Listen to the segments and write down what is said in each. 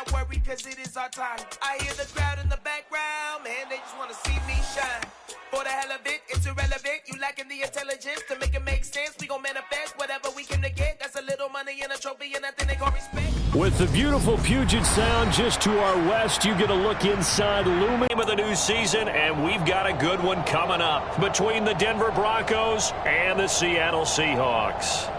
not worry, cause it is our time. I hear the crowd in the background, man, they just wanna see me shine. For the hell of it, it's irrelevant. You lacking the intelligence to make it make sense. We gon' manifest whatever we came to get. That's a little money and a trophy and nothing they call respect. With the beautiful Puget Sound just to our west, you get a look inside looming of the new season, and we've got a good one coming up between the Denver Broncos and the Seattle Seahawks.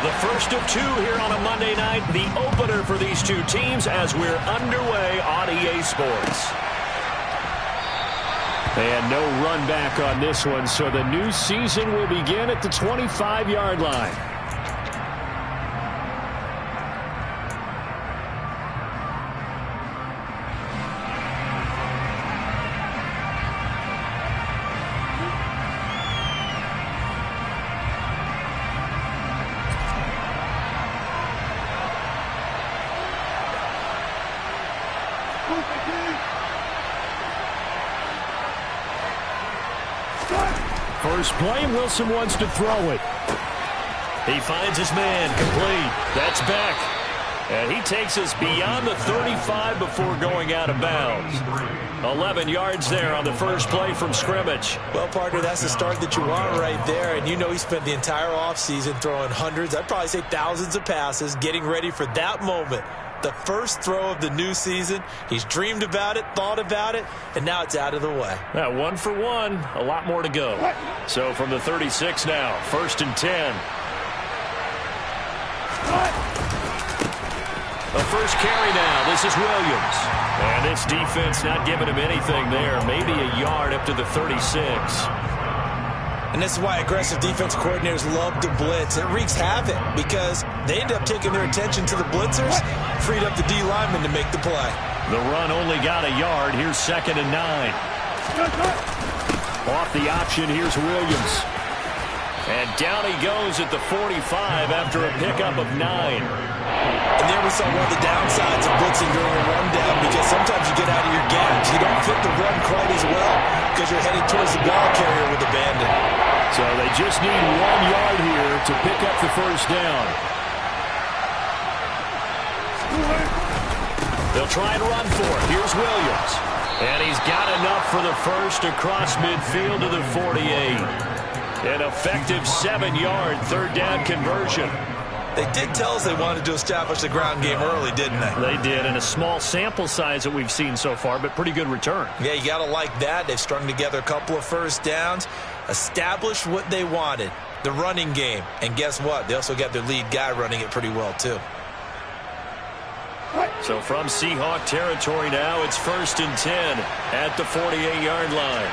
The first of two here on a Monday night, the opener for these two teams as we're underway on EA Sports. And no run back on this one, so the new season will begin at the 25-yard line. First play, Wilson wants to throw it. He finds his man, complete. That's back. And he takes us beyond the 35 before going out of bounds. 11 yards there on the first play from scrimmage. Well, partner, that's the start that you want right there. And you know he spent the entire offseason throwing hundreds, I'd probably say thousands of passes, getting ready for that moment. The first throw of the new season. He's dreamed about it, thought about it, and now it's out of the way. Now, 1 for 1, a lot more to go. So from the 36 now, 1st and 10. The first carry now. This is Williams. And this defense not giving him anything there. Maybe a yard up to the 36. And this is why aggressive defense coordinators love to blitz. It wreaks havoc because they end up taking their attention to the blitzers, freed up the D lineman to make the play. The run only got a yard. Here's 2nd and 9. Off the option, here's Williams. And down he goes at the 45 after a pickup of 9. And there we saw one of the downsides of blitzing during a rundown, because sometimes you get out of your gaps. You don't fit the run quite as well because you're headed towards the ball carrier with abandon. So they just need 1 yard here to pick up the first down. They'll try and run for it. Here's Williams. And he's got enough for the first across midfield to the 48. An effective 7-yard third down conversion. They did tell us they wanted to establish the ground game early, didn't they? They did, and a small sample size that we've seen so far, but pretty good return. Yeah, you got to like that. They've strung together a couple of first downs, established what they wanted, the running game. And guess what? They also got their lead guy running it pretty well, too. So from Seahawk territory now, it's 1st and 10 at the 48-yard line.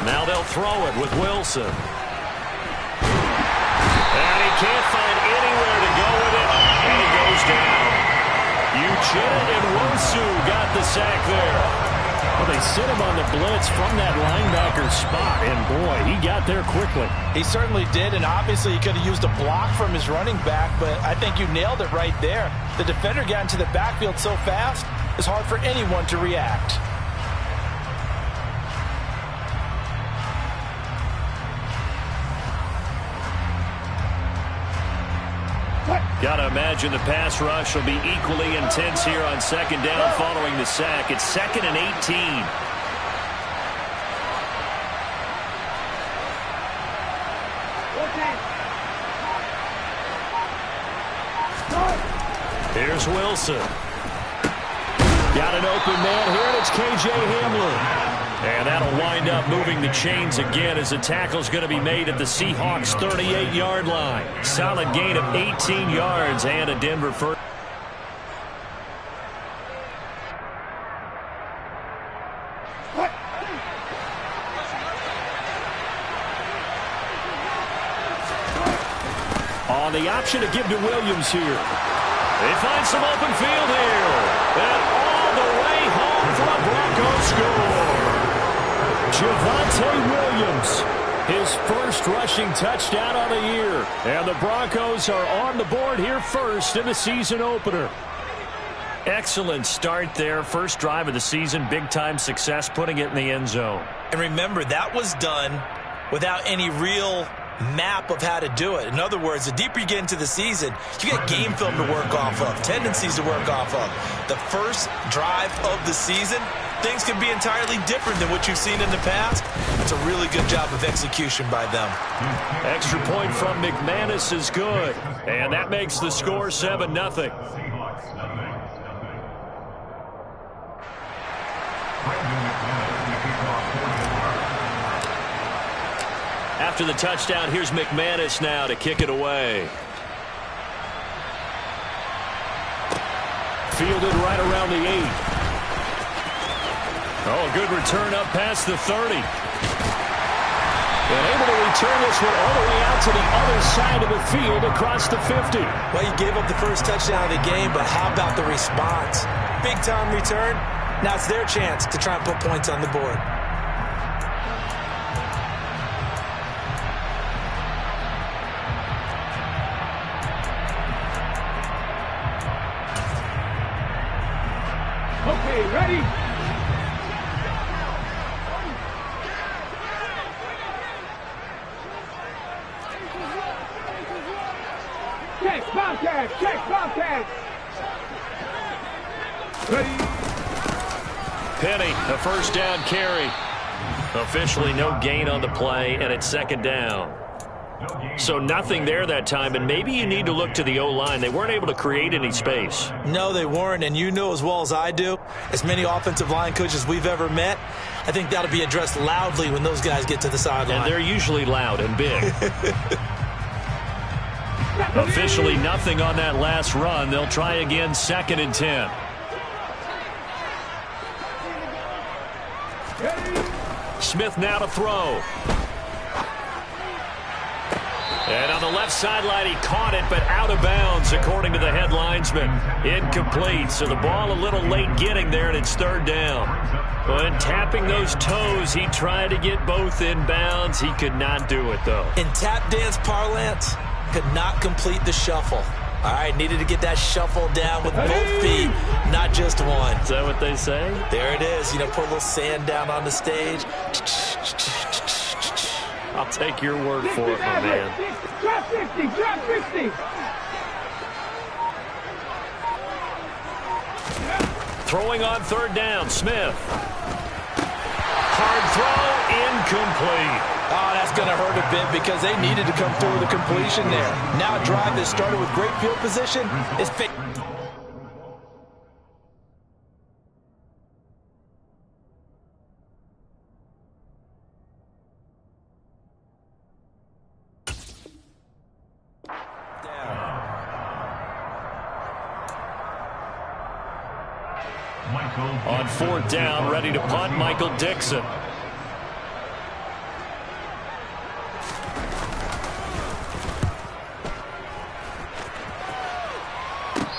Now they'll throw it with Wilson. And he can't find anywhere to go with it. And he goes down. Uchenna and Wosu got the sack there. Well, they sit him on the blitz from that linebacker spot. And, boy, he got there quickly. He certainly did, and obviously he could have used a block from his running back, but I think you nailed it right there. The defender got into the backfield so fast, it's hard for anyone to react. Got to imagine the pass rush will be equally intense here on 2nd down following the sack. It's 2nd and 18. Here's Wilson. Got an open man here, and it's K.J. Hamlin. And that'll wind up moving the chains again as the tackle's going to be made at the Seahawks' 38-yard line. Solid gain of 18 yards and a Denver first. On the option to give to Williams here. They find some open field here. And all the way home for a Broncos score. Javonte Williams, his first rushing touchdown on the year. And the Broncos are on the board here first in the season opener. Excellent start there. First drive of the season. Big-time success putting it in the end zone. And remember, that was done without any real map of how to do it. In other words, the deeper you get into the season, you get game film to work off of, tendencies to work off of. The first drive of the season, things can be entirely different than what you've seen in the past. It's a really good job of execution by them. Extra point from McManus is good. And that makes the score 7-0. After the touchdown, here's McManus now to kick it away. Fielded right around the 8. Oh, a good return up past the 30. And able to return this one all the way out to the other side of the field across the 50. Well, you gave up the first touchdown of the game, but how about the response? Big-time return. Now it's their chance to try and put points on the board. Okay, ready? Check, Bobcat! Check, Bobcat! Ready? Penny, a first down carry. Officially no gain on the play, and it's second down. So nothing there that time, and maybe you need to look to the O-line. They weren't able to create any space. No, they weren't, and you know as well as I do, as many offensive line coaches we've ever met, I think that'll be addressed loudly when those guys get to the sideline. And they're usually loud and big. Officially nothing on that last run. They'll try again, 2nd and 10. Smith now to throw. And on the left sideline, he caught it, but out of bounds, according to the head linesman. Incomplete, so the ball a little late getting there, and it's 3rd down. When tapping those toes, he tried to get both in bounds. He could not do it, though. In tap dance parlance, could not complete the shuffle. All right, needed to get that shuffle down with both feet, not just one. Is that what they say? There it is. You know, put a little sand down on the stage. I'll take your word for it, my man. Drop 50, drop 50. Throwing on 3rd down, Smith. Hard throw, incomplete. Oh, that's going to hurt a bit because they needed to come through with a completion there. Now a drive that started with great field position is fit. On 4th down, ready to punt, Michael Dixon.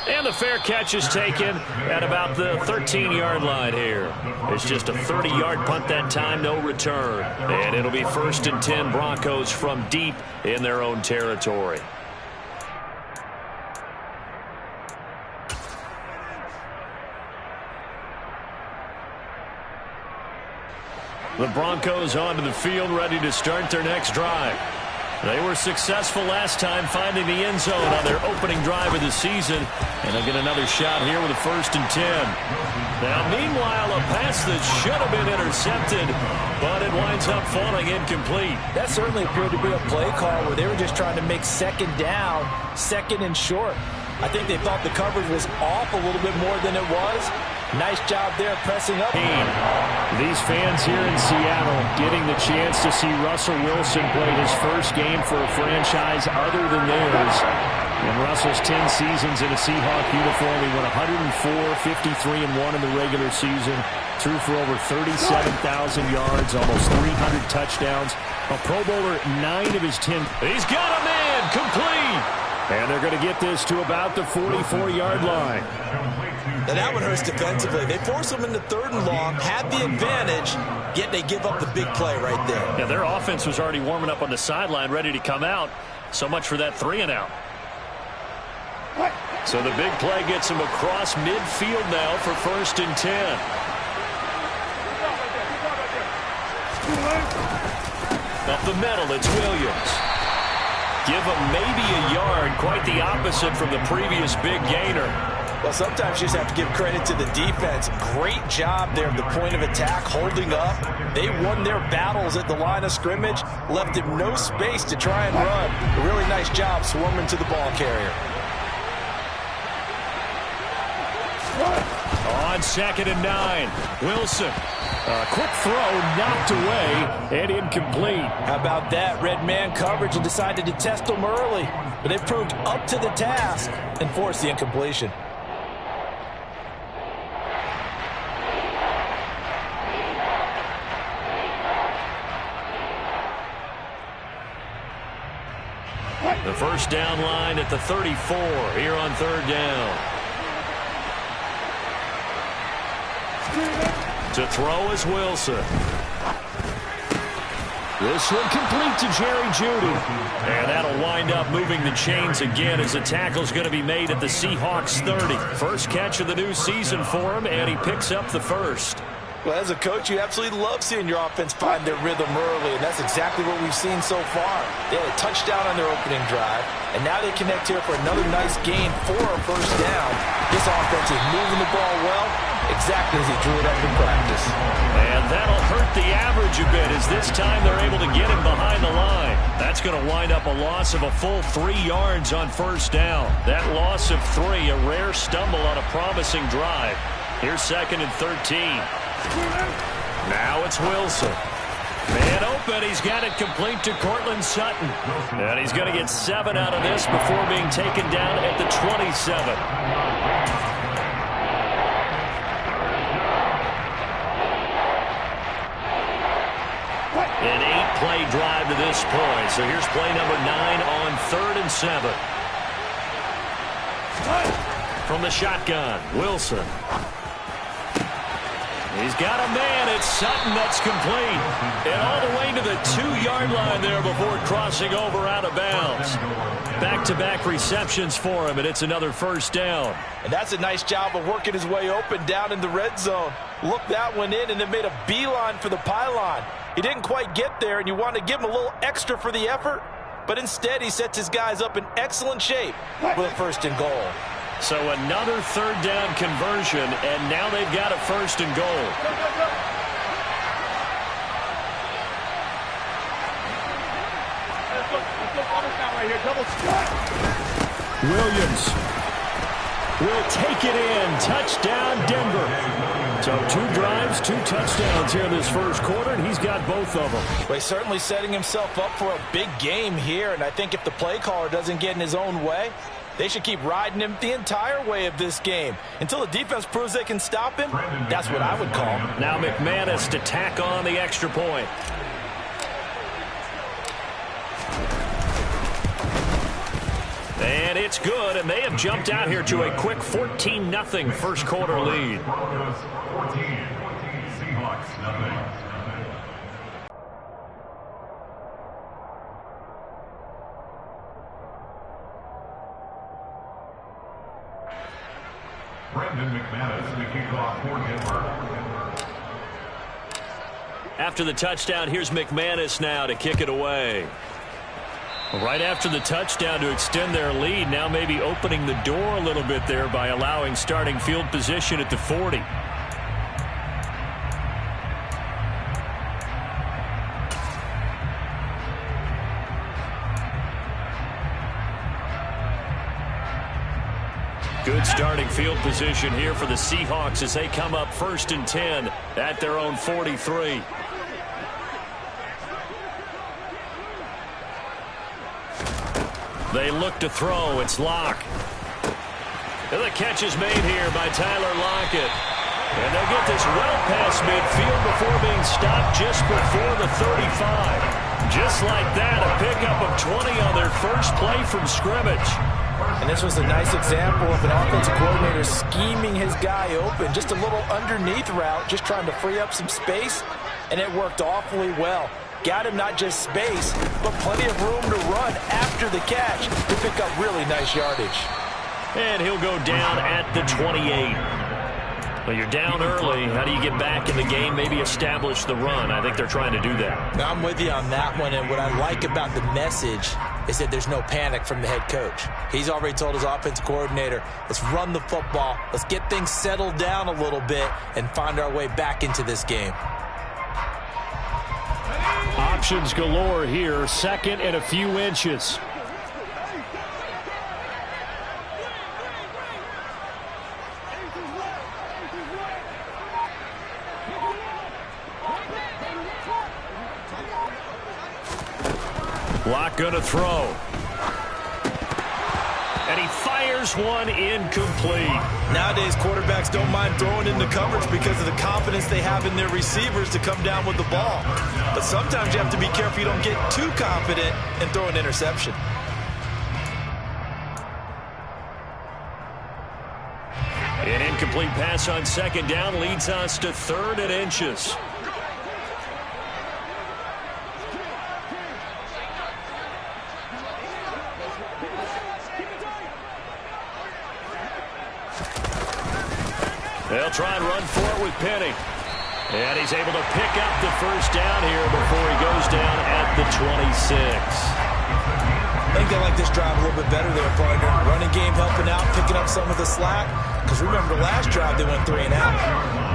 And the fair catch is taken at about the 13-yard line here. It's just a 30-yard punt that time, no return. And it'll be 1st and 10 Broncos from deep in their own territory. The Broncos onto the field, ready to start their next drive. They were successful last time finding the end zone on their opening drive of the season. And they'll get another shot here with a 1st and 10. Now, meanwhile, a pass that should have been intercepted, but it winds up falling incomplete. That certainly appeared to be a play call where they were just trying to make 2nd down, 2nd and short. I think they thought the coverage was off a little bit more than it was. Nice job there pressing up. These fans here in Seattle getting the chance to see Russell Wilson play his first game for a franchise other than theirs. In Russell's 10 seasons in a Seahawk uniform, he went 104, 53-1 in the regular season, threw for over 37,000 yards, almost 300 touchdowns. A Pro Bowler, 9 of his 10. He's got a man, complete! And they're going to get this to about the 44-yard line. Now that one hurts defensively. They force them into 3rd and long, had the advantage, yet they give up the big play right there. Yeah, their offense was already warming up on the sideline, ready to come out. So much for that 3-and-out. So the big play gets him across midfield now for 1st and 10. Up the middle, it's Williams. Give him maybe a yard, quite the opposite from the previous big gainer. Well, sometimes you just have to give credit to the defense. Great job there at the point of attack, holding up. They won their battles at the line of scrimmage, left him no space to try and run. A really nice job swarming to the ball carrier. On 2nd and 9, Wilson. A quick throw knocked away and incomplete. How about that? Red man coverage and decided to test them early. But they proved up to the task and forced the incompletion. The first down line at the 34 here on 3rd down. To throw is Wilson. This one complete to Jerry Jeudy. And that'll wind up moving the chains again as the tackle's going to be made at the Seahawks 30. First catch of the new season for him, and he picks up the first. Well, as a coach, you absolutely love seeing your offense find their rhythm early, and that's exactly what we've seen so far. They had a touchdown on their opening drive, and now they connect here for another nice gain for a first down. This offense is moving the ball well, exactly as he drew it up in practice. And that'll hurt the average a bit, as this time they're able to get him behind the line. That's going to wind up a loss of a full 3 yards on first down. That loss of 3, a rare stumble on a promising drive. Here's 2nd and 13. Now it's Wilson. Man open. He's got it complete to Cortland Sutton. And he's going to get 7 out of this before being taken down at the 27. An 8-play drive to this point. So here's play number 9 on 3rd and 7. From the shotgun, Wilson. He's got a man. It's Sutton that's complete. And all the way to the 2-yard line there before crossing over out of bounds. Back-to-back receptions for him, and it's another first down. And that's a nice job of working his way open down in the red zone. Looked that one in and then made a beeline for the pylon. He didn't quite get there, and you want to give him a little extra for the effort. But instead, he sets his guys up in excellent shape with a 1st and goal. So another 3rd down conversion, and now they've got a 1st and goal. Williams will take it in. Touchdown, Denver. So 2 drives, 2 touchdowns here in this first quarter, and he's got both of them. Well, he's certainly setting himself up for a big game here, and I think if the play caller doesn't get in his own way, they should keep riding him the entire way of this game. Until the defense proves they can stop him, that's what I would call. Now McManus to tack on the extra point. And it's good, and they have jumped out here to a quick 14-0 first quarter lead. After the touchdown, here's McManus now to kick it away. Right after the touchdown to extend their lead, now maybe opening the door a little bit there by allowing starting field position at the 40. Good starting field position here for the Seahawks as they come up 1st and 10 at their own 43. They look to throw. It's Locke. And the catch is made here by Tyler Lockett. And they'll get this well past midfield before being stopped just before the 35. Just like that, a pickup of 20 on their first play from scrimmage. And this was a nice example of an offensive coordinator scheming his guy open. Just a little underneath route, just trying to free up some space, and it worked awfully well. Got him not just space, but plenty of room to run after the catch to pick up really nice yardage. And he'll go down at the 28. Well, you're down early. How do you get back in the game, maybe establish the run? I think they're trying to do that. Now, I'm with you on that one, and what I like about the message is that there's no panic from the head coach. He's already told his offensive coordinator, let's run the football, let's get things settled down a little bit and find our way back into this game. Options galore here, second and a few inches. Block going to throw. And he fires one incomplete. Nowadays, quarterbacks don't mind throwing into coverage because of the confidence they have in their receivers to come down with the ball. But sometimes you have to be careful you don't get too confident and throw an interception. An incomplete pass on second down leads us to third and inches. They'll try and run for it with Penny. And he's able to pick up the first down here before he goes down at the 26. I think they like this drive a little bit better there, partner. Running game helping out, picking up some of the slack. Because remember, the last drive they went 3 and out.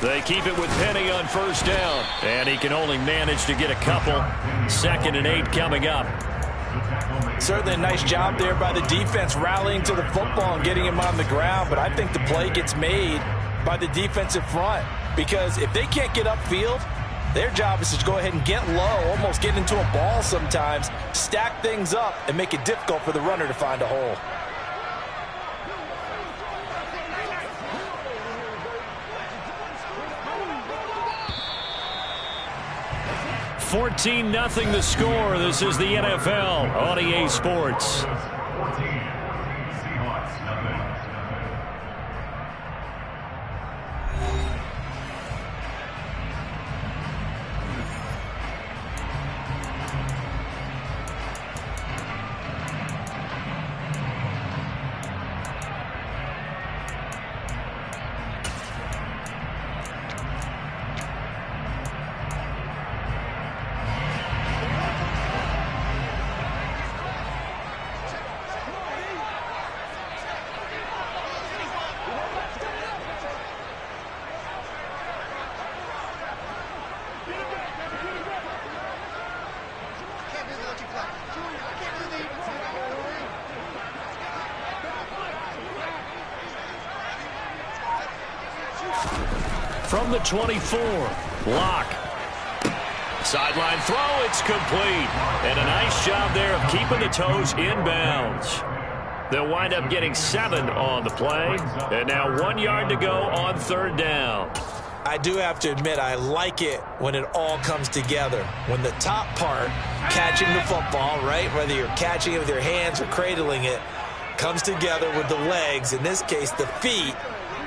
They keep it with Penny on first down. And he can only manage to get a couple. 2nd and 8 coming up. Certainly a nice job there by the defense rallying to the football and getting him on the ground. But I think the play gets made by the defensive front. Because if they can't get upfield, their job is to go ahead and get low, almost get into a ball sometimes, stack things up, and make it difficult for the runner to find a hole. 14-0 the score. This is the NFL on EA Sports. From the 24, Locke. Sideline throw, it's complete. And a nice job there of keeping the toes inbounds. They'll wind up getting 7 on the play. And now 1 yard to go on third down. I do have to admit, I like it when it all comes together. When the top part, catching the football, right, whether you're catching it with your hands or cradling it, comes together with the legs, in this case the feet,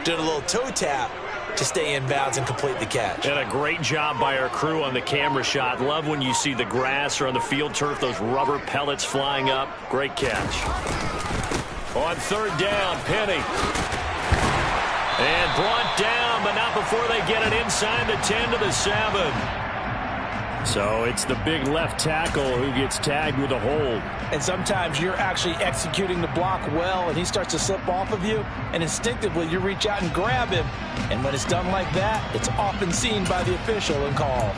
doing a little toe tap to stay in bounds and complete the catch. And a great job by our crew on the camera shot. Love when you see the grass or on the field turf, those rubber pellets flying up. Great catch. On third down, Penny. And brought down, but not before they get it inside the 10 to the 7. So it's the big left tackle who gets tagged with a hold. And sometimes you're actually executing the block well, and he starts to slip off of you, and instinctively you reach out and grab him. And when it's done like that, it's often seen by the official and called.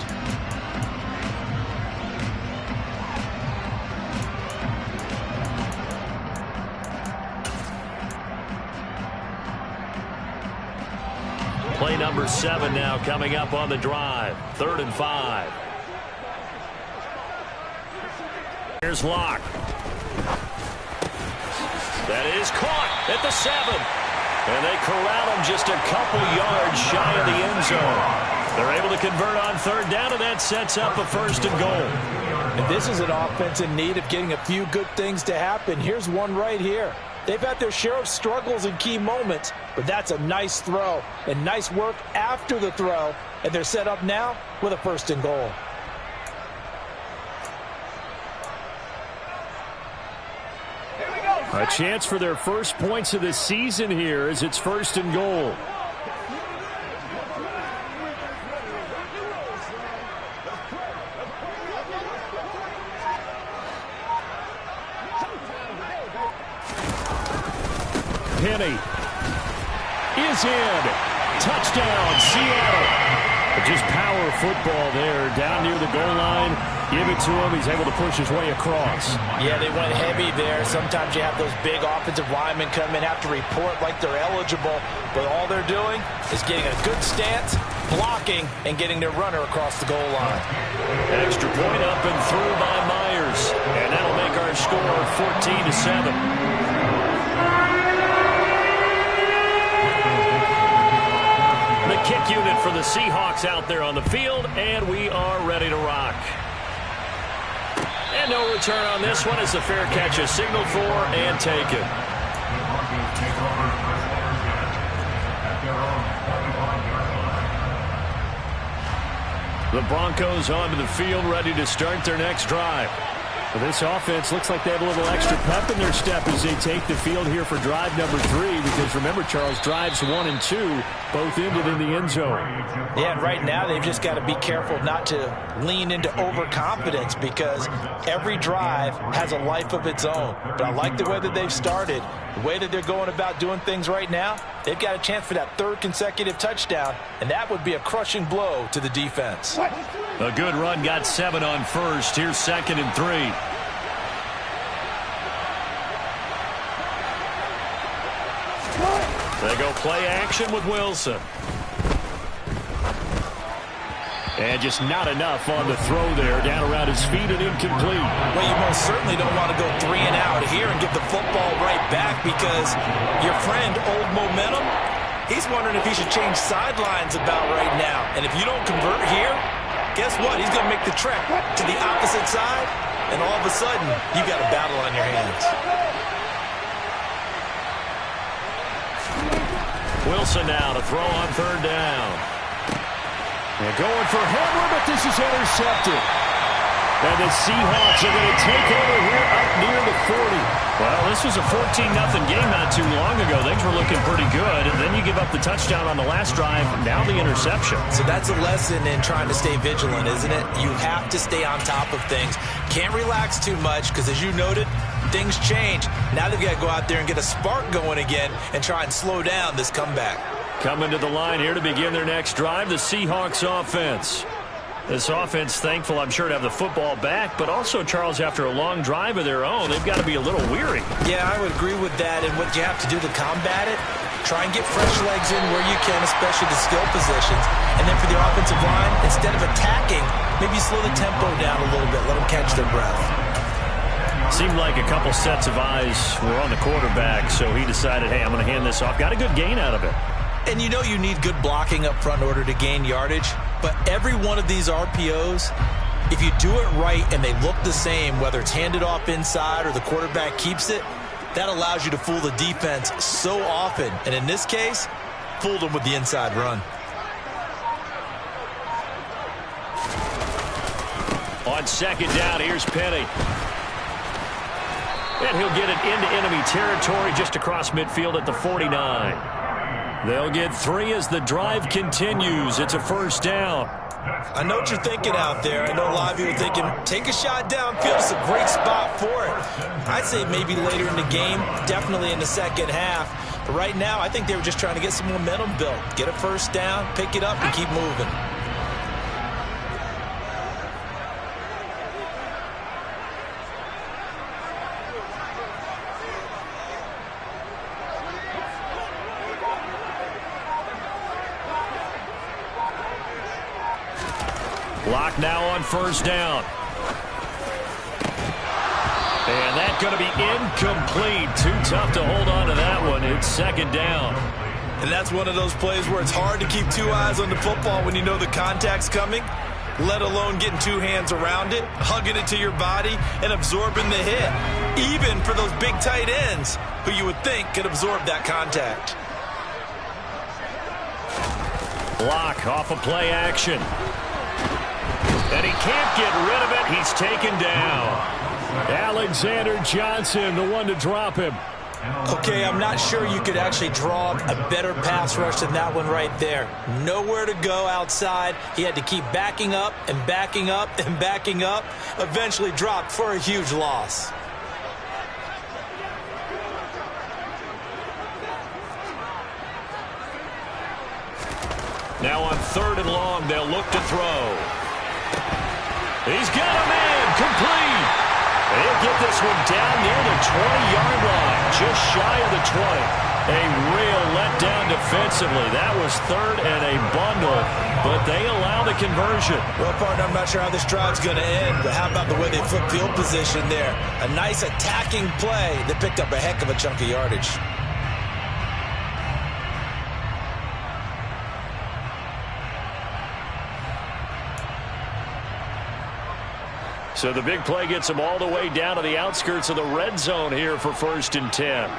Play number 7 now coming up on the drive. 3rd and 5. Here's Locke. That is caught at the 7. And they corral him just a couple yards shy of the end zone. They're able to convert on third down, and that sets up a 1st and goal. And this is an offense in need of getting a few good things to happen. Here's one right here. They've had their share of struggles in key moments, but that's a nice throw and nice work after the throw, and they're set up now with a 1st and goal. A chance for their first points of the season here as it's 1st and goal. Penny is in. Touchdown, Seattle. Just power football there down near the goal line. Give it to him. He's able to push his way across. Yeah, they went heavy there. Sometimes you have those big offensive linemen come in, have to report like they're eligible, but all they're doing is getting a good stance, blocking, and getting their runner across the goal line. Extra point up and through by Myers. And that'll make our score 14-7. The kick unit for the Seahawks out there on the field, and we are ready to rock. And no return on this one. It's a fair catch, a signal for, and taken. The Broncos onto the field, ready to start their next drive. Well, this offense looks like they have a little extra pep in their step as they take the field here for drive number 3, because remember, Charles, drives 1 and 2 both ended in the end zone. Yeah, and right now they've just got to be careful not to lean into overconfidence, because every drive has a life of its own. But I like the way that they've started, the way that they're going about doing things right now. They've got a chance for that 3rd consecutive touchdown, and that would be a crushing blow to the defense. A good run, got 7 on first. Here's 2nd and 3. They go play action with Wilson. And just not enough on the throw there. Down around his feet and incomplete. Well, you most certainly don't want to go 3 and out here and give the football right back, because your friend, Old Momentum, he's wondering if he should change sidelines about right now. And if you don't convert here, guess what? He's going to make the trek to the opposite side, and all of a sudden, you've got a battle on your hands. Wilson now to throw on 3rd down. They're going for Hamler, but this is intercepted. And the Seahawks are going to take over here up near the 40. Well, this was a 14-0 game not too long ago. Things were looking pretty good. And then you give up the touchdown on the last drive. Now the interception. So that's a lesson in trying to stay vigilant, isn't it? You have to stay on top of things. Can't relax too much, because as you noted, things change. Now they've got to go out there and get a spark going again and try and slow down this comeback. Coming to the line here to begin their next drive, the Seahawks offense. This offense, thankful, I'm sure, to have the football back, but also, Charles, after a long drive of their own, they've got to be a little weary. Yeah, I would agree with that, and what you have to do to combat it, try and get fresh legs in where you can, especially the skill positions. And then for the offensive line, instead of attacking, maybe slow the tempo down a little bit, let them catch their breath. Seemed like a couple sets of eyes were on the quarterback, so he decided, hey, I'm going to hand this off. Got a good gain out of it. And you know you need good blocking up front in order to gain yardage, but every one of these RPOs, if you do it right and they look the same, whether it's handed off inside or the quarterback keeps it, that allows you to fool the defense so often. And in this case, fooled them with the inside run. On 2nd down, here's Penny. And he'll get it into enemy territory just across midfield at the 49. They'll get 3 as the drive continues. It's a 1st down. I know what you're thinking out there. I know a lot of you are thinking, take a shot downfield. It's a great spot for it. I'd say maybe later in the game, definitely in the second half. But right now, I think they were just trying to get some momentum built. Get a 1st down, pick it up, and keep moving. Clock now on 1st down. And that's going to be incomplete. Too tough to hold on to that one. It's 2nd down. And that's one of those plays where it's hard to keep 2 eyes on the football when you know the contact's coming. let alone getting two hands around it, hugging it to your body, and absorbing the hit, even for those big tight ends who you would think could absorb that contact. Block off of play action. And he can't get rid of it. He's taken down. Alexander Johnson, the one to drop him. Okay, I'm not sure you could actually draw a better pass rush than that one right there. Nowhere to go outside. He had to keep backing up and backing up and backing up. Eventually dropped for a huge loss. Now on 3rd and long, they'll look to throw. He's got a man complete. They'll get this one down near the 20-yard line, just shy of the 20. A real letdown defensively. That was 3rd and a bundle, but they allow the conversion. Well, partner, I'm not sure how this drive's going to end, but how about the way they flip field position there? A nice attacking play that picked up a heck of a chunk of yardage. So the big play gets them all the way down to the outskirts of the red zone here for 1st and 10.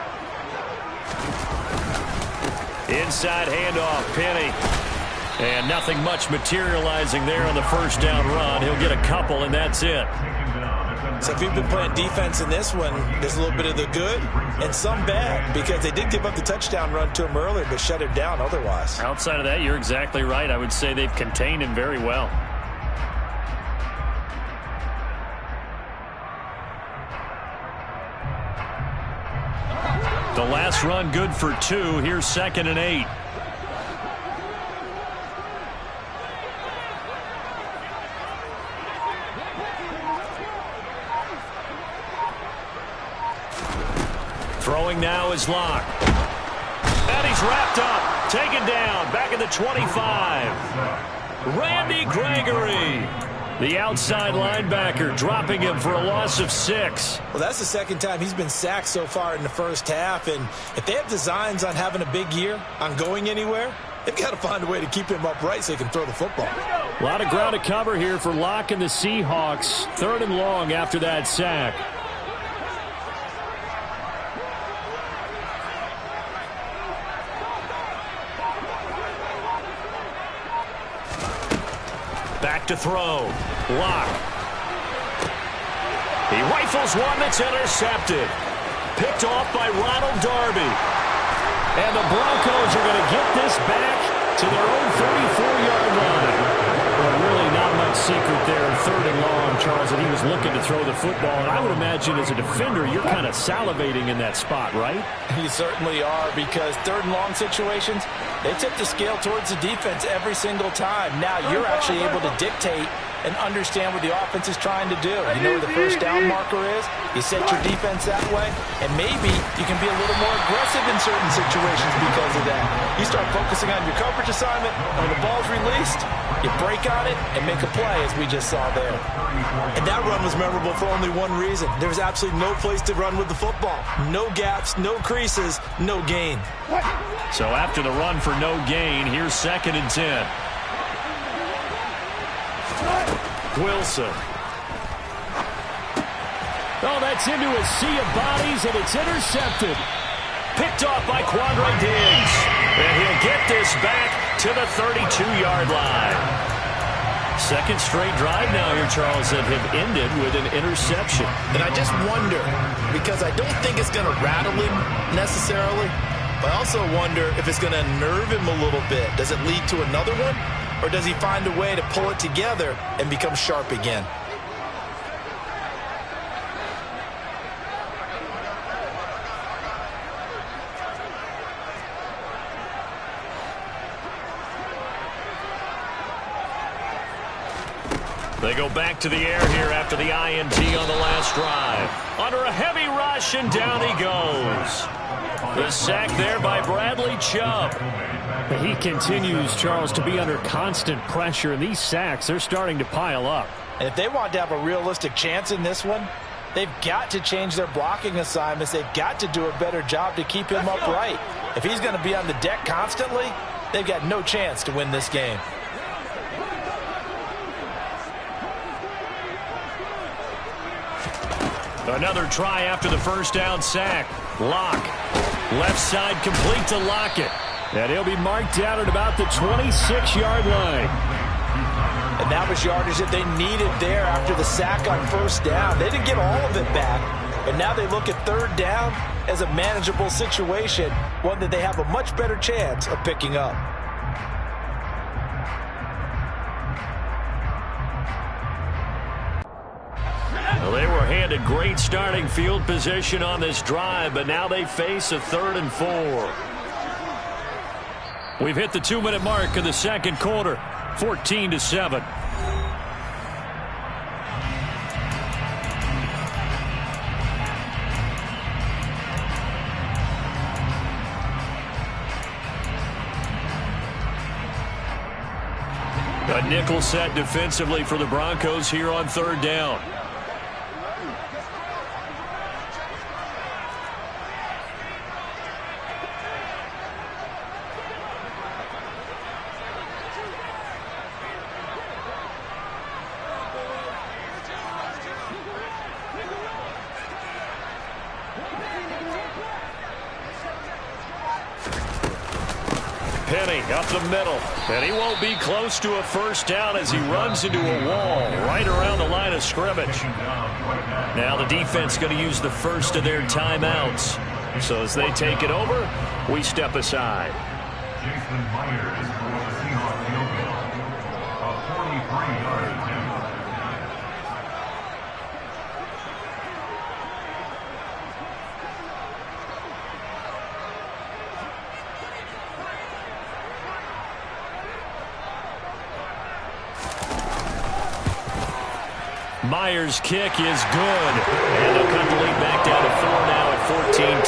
Inside handoff, Penny. And nothing much materializing there on the 1st down run. He'll get a couple, and that's it. So if you've been playing defense in this one, there's a little bit of the good and some bad, because they did give up the touchdown run to him earlier, but shut him down otherwise. Outside of that, you're exactly right. I would say they've contained him very well. The last run good for 2. Here's 2nd and 8. Throwing now is Locke. And he's wrapped up. Taken down. Back at the 25. Randy Gregory, the outside linebacker, dropping him for a loss of 6. Well, that's the second time he's been sacked so far in the first half. And if they have designs on having a big year, on going anywhere, they've got to find a way to keep him upright so he can throw the football. A lot of ground to cover here for Locke and the Seahawks. 3rd and long after that sack. Back to throw. Locke. He rifles one that's intercepted. Picked off by Ronald Darby. And the Broncos are going to get this back to their own 34-yard line. Well, really not much secret there, 3rd and long, Charles, that he was looking to throw the football. And I would imagine as a defender, you're kind of salivating in that spot, right? You certainly are, because 3rd and long situations, they tip the scale towards the defense every single time. Now you're actually able to dictate and understand what the offense is trying to do. You know where the 1st down marker is. You set your defense that way, and maybe you can be a little more aggressive in certain situations because of that. You start focusing on your coverage assignment, and when the ball's released, you break on it and make a play, as we just saw there. And that run was memorable for only one reason. There was absolutely no place to run with the football. No gaps, no creases, no gain. So after the run for no gain, here's 2nd and 10. Wilson. Oh, that's into a sea of bodies, and it's intercepted. Picked off by Quandre Diggs. And he'll get this back to the 32-yard line. 2nd straight drive now here, Charles, that have ended with an interception. And I just wonder, because I don't think it's going to rattle him necessarily, but I also wonder if it's going to nerve him a little bit. Does it lead to another one? Or does he find a way to pull it together and become sharp again? They go back to the air here after the INT on the last drive. Under a heavy rush, and down he goes. The sack there by Bradley Chubb. He continues, Charles, to be under constant pressure, and these sacks, they're starting to pile up. And if they want to have a realistic chance in this one, they've got to change their blocking assignments. They've got to do a better job to keep him upright. If he's going to be on the deck constantly, they've got no chance to win this game. Another try after the first down sack. Lock. Left side complete to Lockett. And he'll be marked down at about the 26-yard line. And that was yardage that they needed there after the sack on first down. They didn't get all of it back, but now they look at third down as a manageable situation, one that they have a much better chance of picking up. Well, they were handed great starting field position on this drive, but now they face a 3rd and 4. We've hit the 2-minute mark in the second quarter, 14-7. A nickel set defensively for the Broncos here on 3rd down. Penny up the middle, and he won't be close to a first down as he runs into a wall right around the line of scrimmage. Now the defense going to use the first of their timeouts. So as they take it over, we step aside. Jason Myers for the Seahawks field goal, a 43-yard attempt. Myers' kick is good. And they'll cut the lead back down to 4 now at 14-10.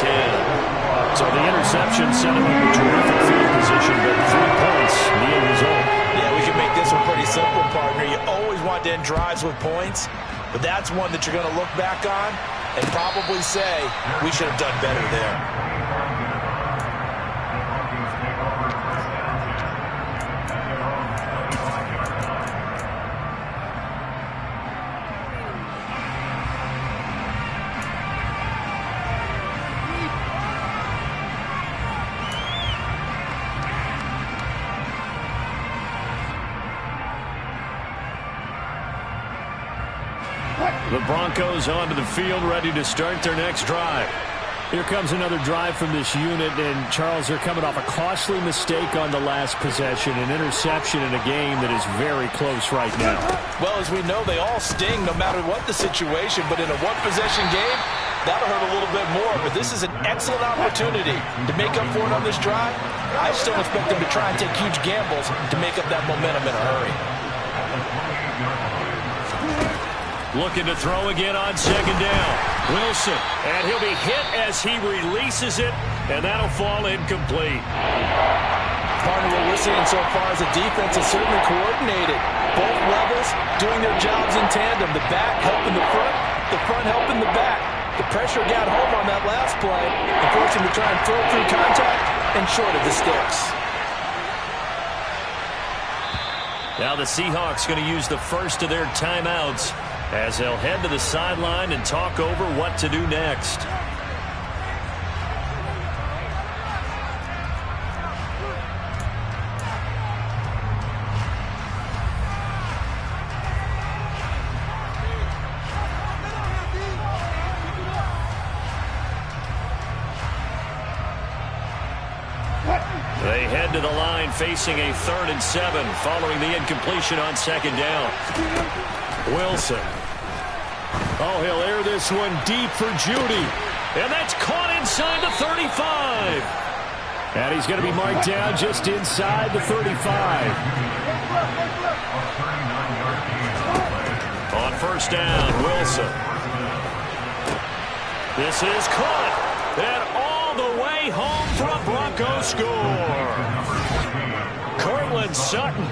So the interception set him up a terrific field position, but 3 points, the end result. Yeah, we can make this one pretty simple, partner. You always want to end drives with points, but that's one that you're going to look back on and probably say, we should have done better there. The Broncos onto the field, ready to start their next drive. Here comes another drive from this unit, and Charles, they're coming off a costly mistake on the last possession, an interception in a game that is very close right now. Well, as we know, they all sting no matter what the situation, but in a one-possession game, that'll hurt a little bit more. But this is an excellent opportunity to make up for it on this drive. I just don't expect them to try and take huge gambles to make up that momentum in a hurry. Looking to throw again on second down. Wilson, and he'll be hit as he releases it, and that'll fall incomplete. Partner, what we're seeing so far is the defense is certainly coordinated. Both levels doing their jobs in tandem. The back helping the front helping the back. The pressure got home on that last play and forced him to try and throw through contact and short of the sticks. Now the Seahawks going to use the first of their timeouts as they'll head to the sideline and talk over what to do next. They head to the line facing a 3rd and 7 following the incompletion on second down. Wilson. Oh, he'll air this one deep for Judy. And that's caught inside the 35. And he's going to be marked down just inside the 35. On first down, Wilson. This is caught. And all the way home for a Bronco score. Cortland Sutton,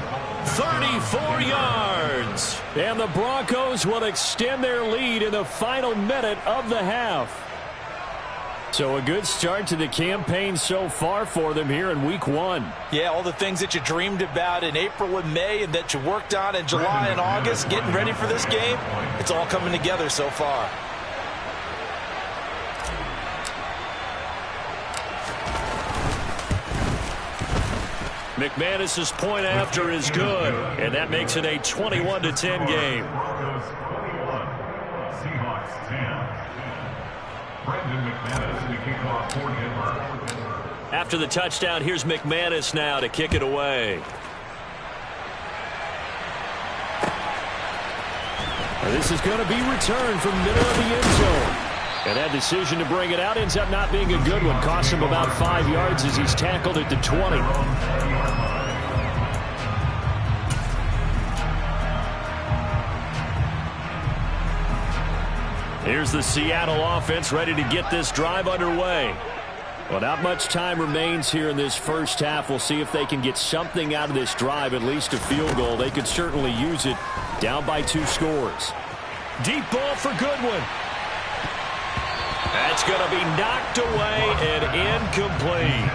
34 yards. And the Broncos will extend their lead in the final minute of the half. So a good start to the campaign so far for them here in week 1. Yeah, all the things that you dreamed about in April and May and that you worked on in July and August, getting ready for this game, it's all coming together so far. McManus's point after is good, and that makes it a 21-10 game. Broncos 21, Seahawks 10. Brendan McManus in the kickoff for Denver. After the touchdown, here's McManus now to kick it away. This is going to be returned from middle of the end zone. And that decision to bring it out ends up not being a good one. Costs him about 5 yards as he's tackled at the 20. Here's the Seattle offense ready to get this drive underway. Well, not much time remains here in this first half. We'll see if they can get something out of this drive, at least a field goal. They could certainly use it down by 2 scores. Deep ball for Goodwin. That's going to be knocked away and incomplete.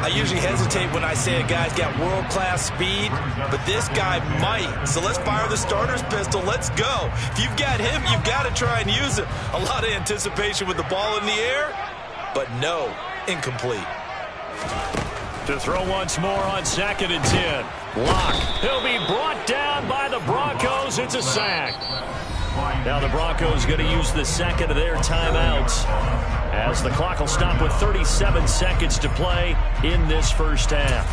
I usually hesitate when I say a guy's got world-class speed, but this guy might. So let's fire the starter's pistol. Let's go. If you've got him, you've got to try and use it. A lot of anticipation with the ball in the air, but no, incomplete. To throw once more on 2nd and 10. Block. He'll be brought down by the Broncos. It's a sack. Now the Broncos going to use the second of their timeouts as the clock will stop with 37 seconds to play in this first half.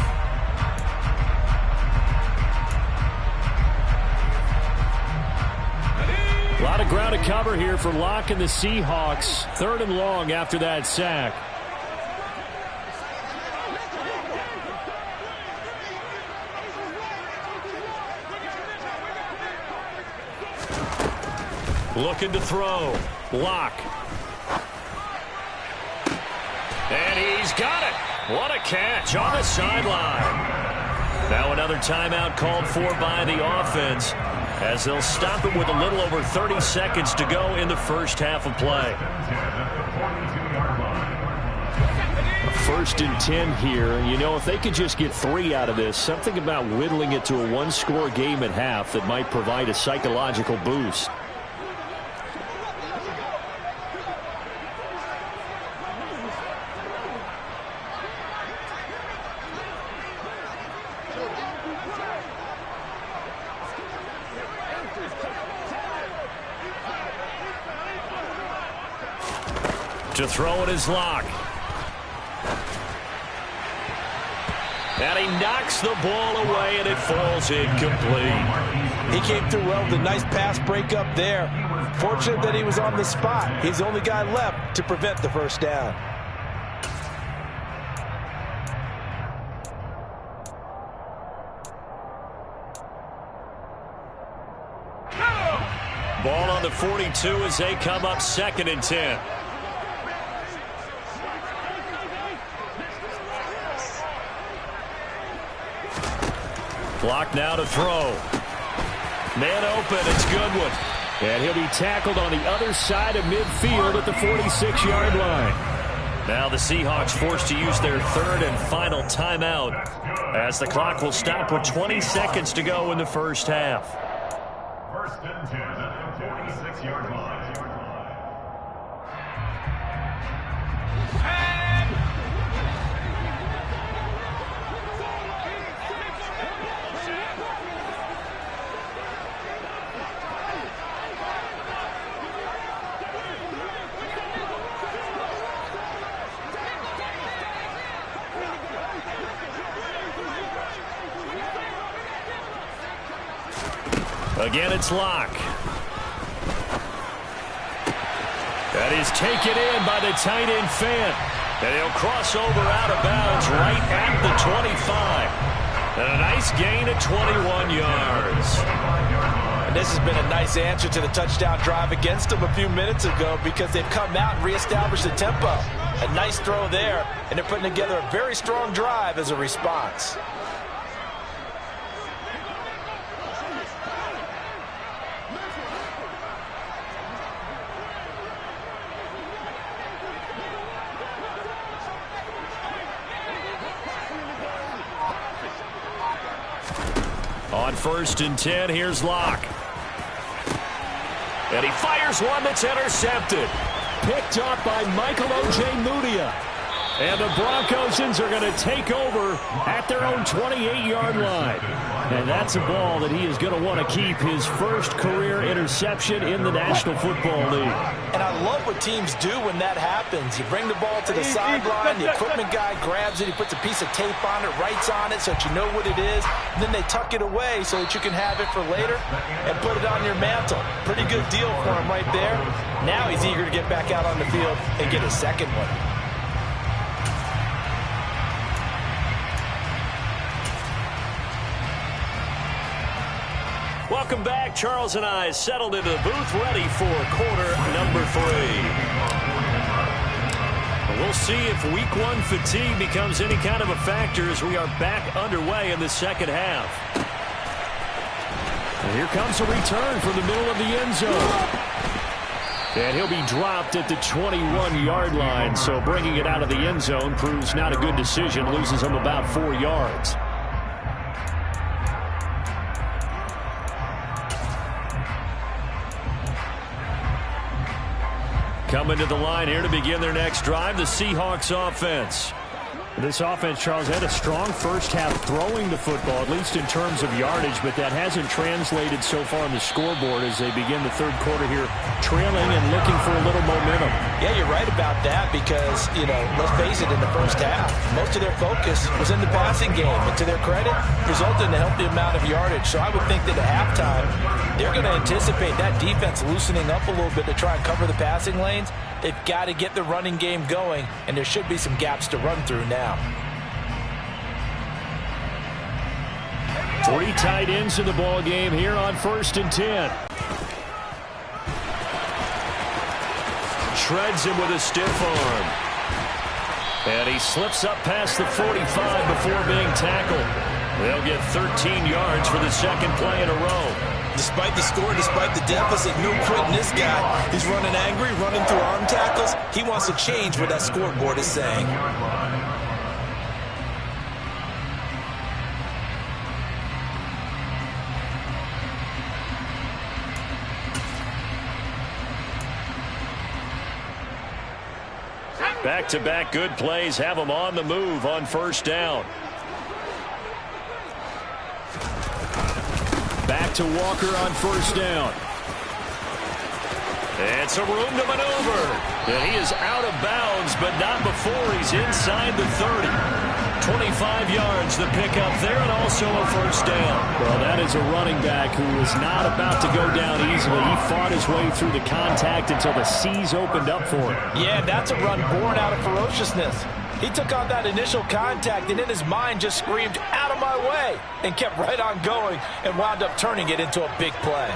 A lot of ground to cover here for Locke and the Seahawks. 3rd and long after that sack. Looking to throw. Locke. And he's got it. What a catch on the sideline. Now another timeout called for by the offense as they'll stop it with a little over 30 seconds to go in the first half of play. 1st and 10 here. You know, if they could just get 3 out of this, something about whittling it to a 1-score game at half that might provide a psychological boost. To throw it is Locke. And he knocks the ball away, and it falls incomplete. He came through well with a nice pass breakup there. Fortunate that he was on the spot. He's the only guy left to prevent the first down. Ball on the 42 as they come up 2nd and 10. Block now to throw. Man open, it's Goodwin. And he'll be tackled on the other side of midfield at the 46-yard line. Now the Seahawks forced to use their 3rd and final timeout as the clock will stop with 20 seconds to go in the first half. 1st and 10 at the 46-yard line. Again, it's Locke. That is taken in by the tight end Fant. And he'll cross over out of bounds right at the 25. And a nice gain of 21 yards. And this has been a nice answer to the touchdown drive against them a few minutes ago because they've come out and reestablished the tempo. A nice throw there, and they're putting together a very strong drive as a response. On 1st and 10, here's Locke. And he fires one that's intercepted. Picked up by Michael O.J. Mudia. And the Broncosans are going to take over at their own 28-yard line. And that's a ball that he is going to want to keep, his first career interception in the National Football League. And I love what teams do when that happens. You bring the ball to the sideline, the equipment guy grabs it, he puts a piece of tape on it, writes on it so that you know what it is, and then they tuck it away so that you can have it for later and put it on your mantle. Pretty good deal for him right there. Now he's eager to get back out on the field and get a second one. Welcome back. Charles and I settled into the booth, ready for quarter number 3. We'll see if week 1 fatigue becomes any kind of a factor as we are back underway in the second half. And here comes a return from the middle of the end zone. And he'll be dropped at the 21-yard line, so bringing it out of the end zone proves not a good decision, loses him about 4 yards. Coming to the line here to begin their next drive, the Seahawks offense. This offense, Charles, had a strong first half throwing the football, at least in terms of yardage, but that hasn't translated so far on the scoreboard as they begin the third quarter here, trailing and looking for a little momentum. Yeah, you're right about that because, let's face it, in the first half, most of their focus was in the passing game. And to their credit, resulted in a healthy amount of yardage. So I would think that at halftime, they're going to anticipate that defense loosening up a little bit to try and cover the passing lanes. They've got to get the running game going, and there should be some gaps to run through now. 3 tight ends in the ball game here on 1st and 10. Shreds him with a stiff arm. And he slips up past the 45 before being tackled. They'll get 13 yards for the second play in a row. Despite the score, despite the deficit, no quitting this guy. He's running angry, running through arm tackles. He wants to change what that scoreboard is saying. Back-to-back good plays have them on the move on first down. Back to Walker on first down. And some room to maneuver. And he is out of bounds, but not before he's inside the 30. 25 yards the pickup there, and also a first down. Well, that is a running back who is not about to go down easily. He fought his way through the contact until the seas opened up for him. Yeah, that's a run born out of ferociousness. He took on that initial contact and in his mind just screamed, "Out of my way," and kept right on going and wound up turning it into a big play.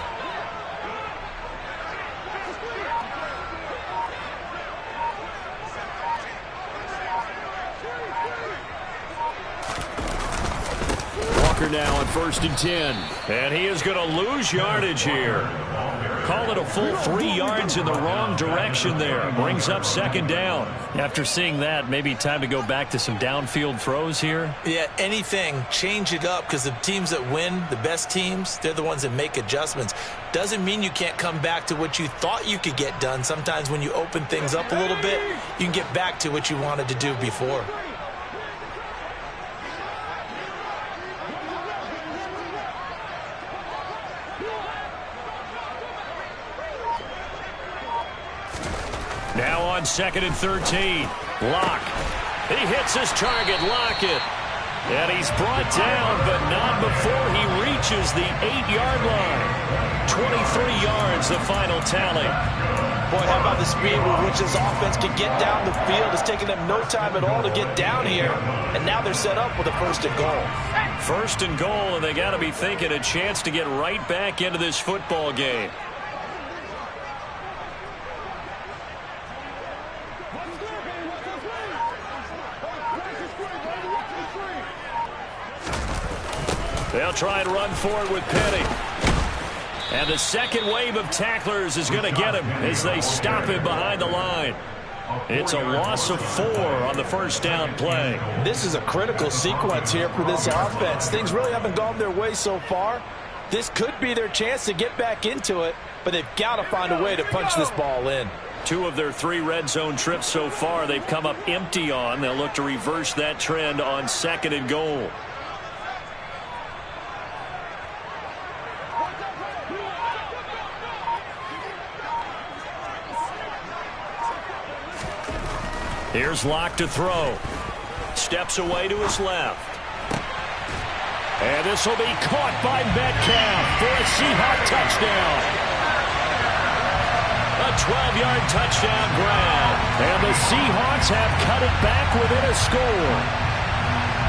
Walker now on 1st and 10. And he is going to lose yardage here. Call it a full 3 yards in the wrong direction there. Brings up second down. After seeing that, maybe time to go back to some downfield throws here. Yeah, anything. Change it up because the teams that win, the best teams, they're the ones that make adjustments. Doesn't mean you can't come back to what you thought you could get done. Sometimes when you open things up a little bit, you can get back to what you wanted to do before. Now on 2nd and 13. Locke. He hits his target, Lockett. And he's brought down, but not before he reaches the 8-yard line. 23 yards, the final tally. Boy, how about the speed with which this offense can get down the field? It's taken them no time at all to get down here. And now they're set up with a 1st and goal. 1st and goal, and they got to be thinking a chance to get right back into this football game. They'll try and run forward with Penny. And the second wave of tacklers is going to get him as they stop him behind the line. It's a loss of 4 on the first down play. This is a critical sequence here for this offense. Things really haven't gone their way so far. This could be their chance to get back into it, but they've got to find a way to punch this ball in. 2 of their 3 red zone trips so far, they've come up empty on. They'll look to reverse that trend on 2nd and goal. Here's Locke to throw. Steps away to his left. And this will be caught by Metcalf for a Seahawk touchdown. A 12-yard touchdown grab. And the Seahawks have cut it back within a score.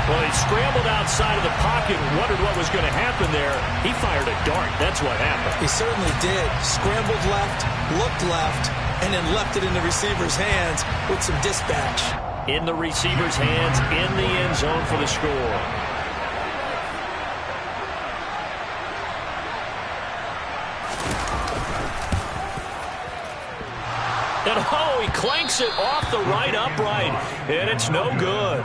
Well, he scrambled outside of the pocket and wondered what was going to happen there. He fired a dart. That's what happened. He certainly did. Scrambled left, looked left, and then left it in the receiver's hands with some dispatch. In the receiver's hands, in the end zone for the score. And oh, he clanks it off the right upright, and it's no good.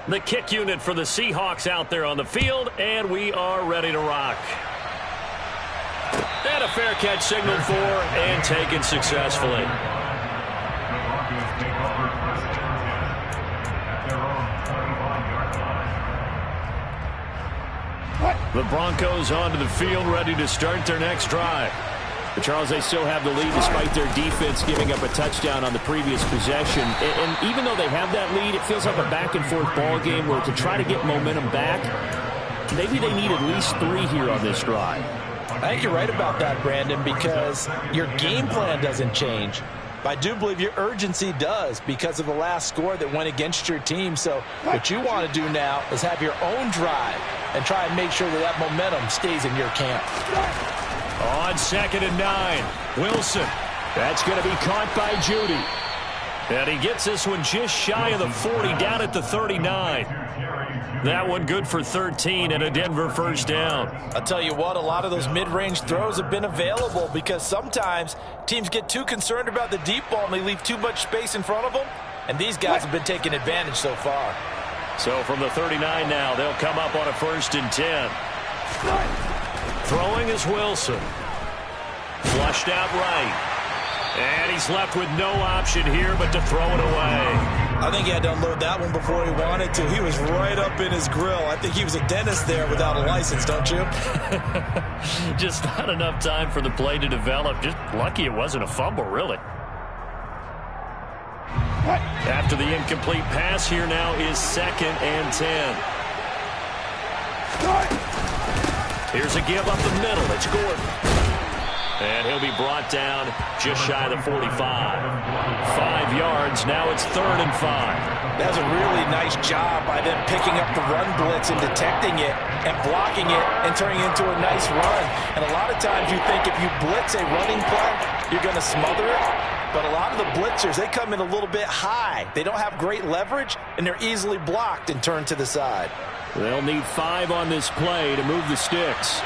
The kick unit for the Seahawks out there on the field, and we are ready to rock. And a fair catch signaled for and taken successfully. The Broncos onto the field, ready to start their next drive. But Charles, they still have the lead despite their defense giving up a touchdown on the previous possession. And even though they have that lead, it feels like a back-and-forth ball game where to try to get momentum back, maybe they need at least 3 here on this drive. I think you're right about that, Brandon, because your game plan doesn't change. But I do believe your urgency does because of the last score that went against your team. So what you want to do now is have your own drive and try and make sure that that momentum stays in your camp. On 2nd and 9, Wilson. That's going to be caught by Judy. And he gets this one just shy of the 40, down at the 39. That one good for 13 and a Denver first down. I'll tell you what, a lot of those mid-range throws have been available because sometimes teams get too concerned about the deep ball and they leave too much space in front of them. And these guys have been taking advantage so far. So from the 39 now, they'll come up on a 1st and 10. Throwing is Wilson. Flushed out right. And he's left with no option here but to throw it away. I think he had to unload that one before he wanted to. He was right up in his grill. I think he was a dentist there without a license, don't you? Just not enough time for the play to develop. Just lucky it wasn't a fumble, really. After the incomplete pass, here now is 2nd and 10. Here's a give up the middle. It's Gordon. And he'll be brought down just shy of the 45. 5 yards. Now it's 3rd and 5. That was a really nice job by them picking up the run blitz and detecting it and blocking it and turning it into a nice run. And a lot of times you think if you blitz a running play, you're going to smother it. But a lot of the blitzers, they come in a little bit high. They don't have great leverage, and they're easily blocked and turned to the side. They'll need 5 on this play to move the sticks.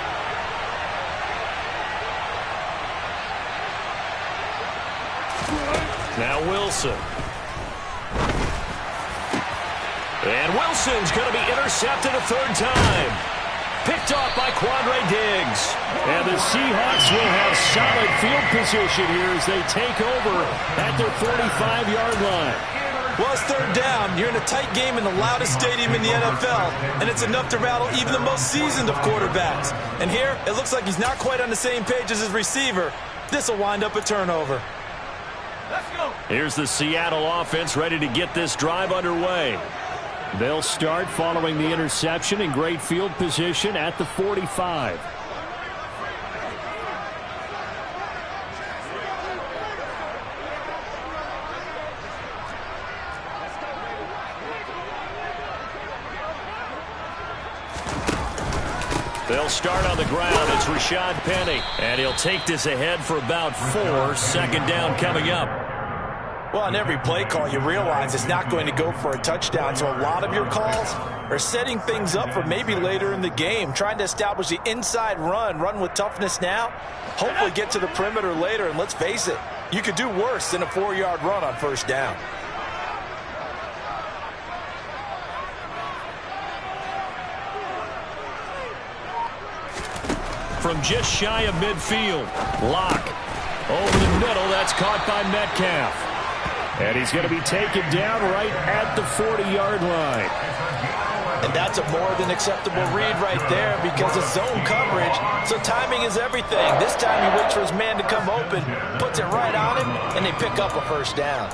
Now Wilson. And Wilson's going to be intercepted a 3rd time. Picked off by Quandre Diggs. And the Seahawks will have solid field position here as they take over at their 45-yard line. Well, it's 3rd down. You're in a tight game in the loudest stadium in the NFL, and it's enough to rattle even the most seasoned of quarterbacks. And here, it looks like he's not quite on the same page as his receiver. This will wind up a turnover. Let's go. Here's the Seattle offense ready to get this drive underway. They'll start following the interception in great field position at the 45. They'll start on the ground. It's Rashad Penny. And he'll take this ahead for about 4. Second down coming up. Well, on every play call, you realize it's not going to go for a touchdown. So a lot of your calls are setting things up for maybe later in the game, trying to establish the inside run with toughness now, hopefully get to the perimeter later. And let's face it, you could do worse than a 4-yard run on first down. From just shy of midfield, Locke over the middle. That's caught by Metcalf. And he's going to be taken down right at the 40-yard line. And that's a more than acceptable read right there because it's zone coverage, so timing is everything. This time he waits for his man to come open, puts it right on him, and they pick up a first down.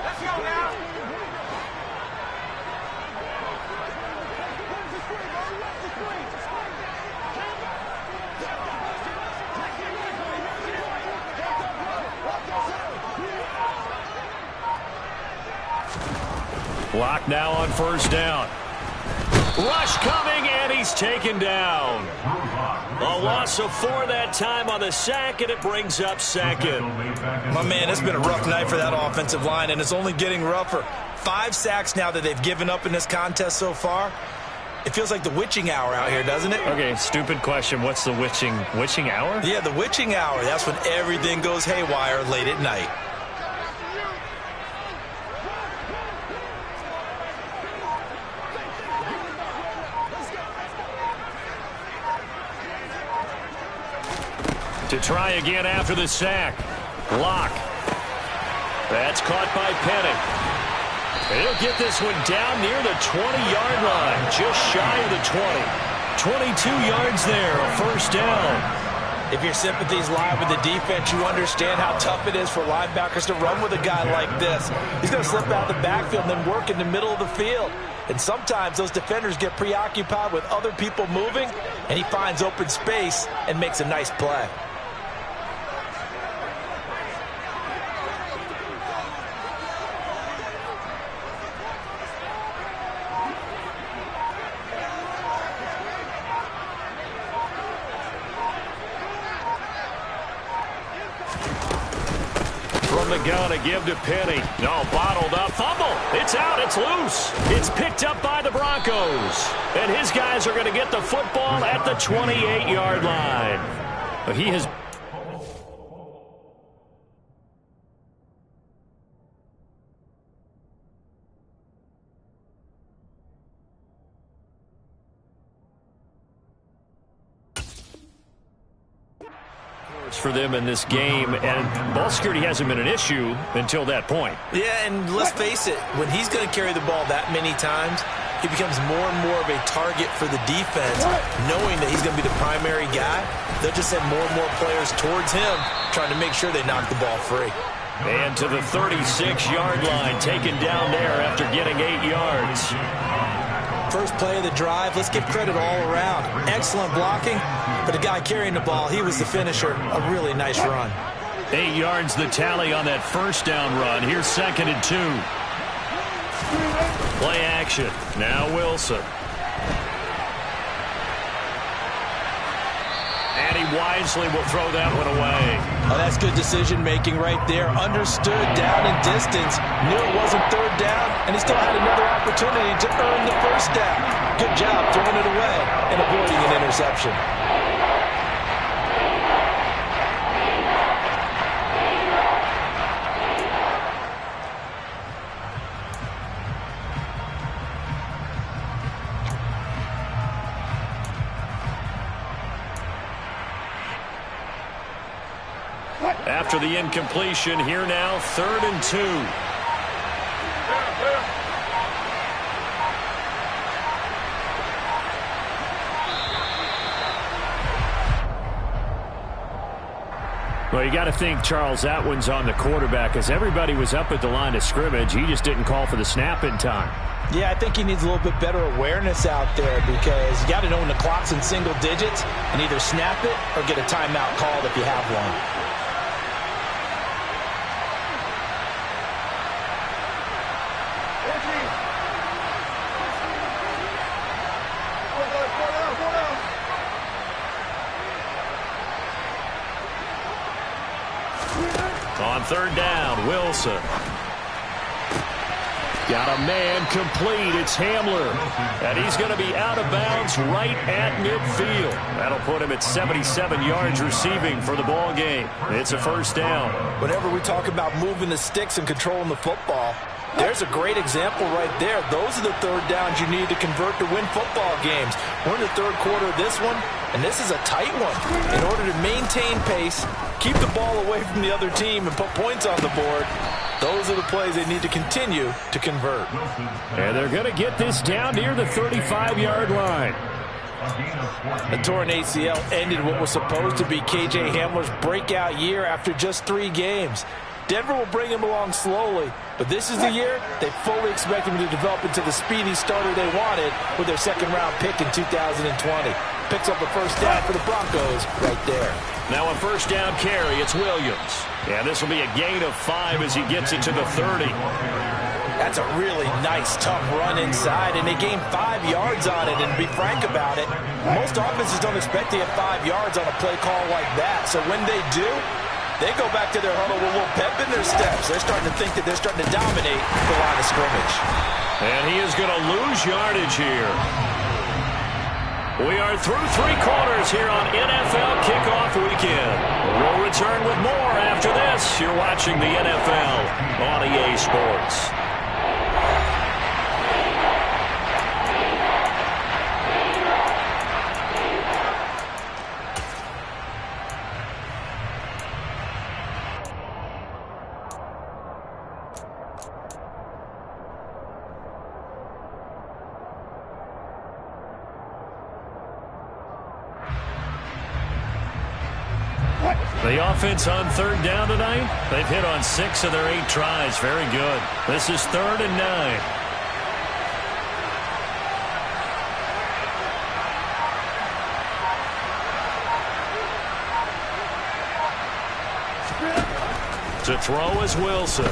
Let's go now. Block now on first down. Rush coming, and he's taken down. A loss of 4 that time on the sack, and it brings up second. My man, it's been a rough night for that offensive line, and it's only getting rougher. 5 sacks now that they've given up in this contest so far. It feels like the witching hour out here, doesn't it? Okay, stupid question. What's the witching hour? Yeah, the witching hour. That's when everything goes haywire late at night. To try again after the sack. Locke. That's caught by Penny. He'll get this one down near the 20-yard line, just shy of the 20. 22 yards there, a first down. If your sympathies lie with the defense, you understand how tough it is for linebackers to run with a guy like this. He's going to slip out of the backfield and then work in the middle of the field. And sometimes those defenders get preoccupied with other people moving, and he finds open space and makes a nice play. The gun to give to Penny. No, bottled up. Fumble. It's out. It's loose. It's picked up by the Broncos. And his guys are going to get the football at the 28-yard line. But he has... for them in this game, and ball security hasn't been an issue until that point. Yeah, and let's face it, when he's going to carry the ball that many times, he becomes more and more of a target for the defense, knowing that he's going to be the primary guy. They'll just send more and more players towards him, trying to make sure they knock the ball free. And to the 36-yard line, taken down there after getting 8 yards. First play of the drive, let's give credit all around. Excellent blocking, but the guy carrying the ball, he was the finisher. A really nice run. 8 yards the tally on that first down run. Here's 2nd and 2. Play action. Now Wilson. And he wisely will throw that one away. Oh, that's good decision-making right there. Understood down in distance. Knew it wasn't third down, and he still had another opportunity to earn the first down. Good job throwing it away and avoiding an interception. After the incompletion, here now, 3rd and 2. Well, you got to think, Charles, that one's on the quarterback, as everybody was up at the line of scrimmage. He just didn't call for the snap in time. Yeah, I think he needs a little bit better awareness out there, because you got to know when the clock's in single digits and either snap it or get a timeout called if you have one. On third down, Wilson. Got a man complete. It's Hamler. And he's going to be out of bounds right at midfield. That'll put him at 77 yards receiving for the ball game. It's a first down. Whenever we talk about moving the sticks and controlling the football, there's a great example right there. Those are the third downs you need to convert to win football games. We're in the third quarter of this one, and this is a tight one. In order to maintain pace, keep the ball away from the other team, and put points on the board, those are the plays they need to continue to convert. And they're going to get this down near the 35-yard line. The torn ACL ended what was supposed to be K.J. Hamler's breakout year after just 3 games. Denver will bring him along slowly, but this is the year they fully expect him to develop into the speedy starter they wanted with their second-round pick in 2020. Picks up a first down for the Broncos right there. Now a first down carry, it's Williams. Yeah, this will be a gain of 5 as he gets it to the 30. That's a really nice, tough run inside, and they gained 5 yards on it. And to be frank about it, most offenses don't expect to get 5 yards on a play call like that. So when they do, they go back to their huddle with a little pep in their steps. They're starting to think that they're starting to dominate the line of scrimmage. And he is going to lose yardage here. We are through 3 quarters here on NFL Kickoff Weekend. We'll return with more after this. You're watching the NFL on EA Sports. The offense on third down tonight, they've hit on 6 of their 8 tries. Very good. This is 3rd and 9. To throw is Wilson.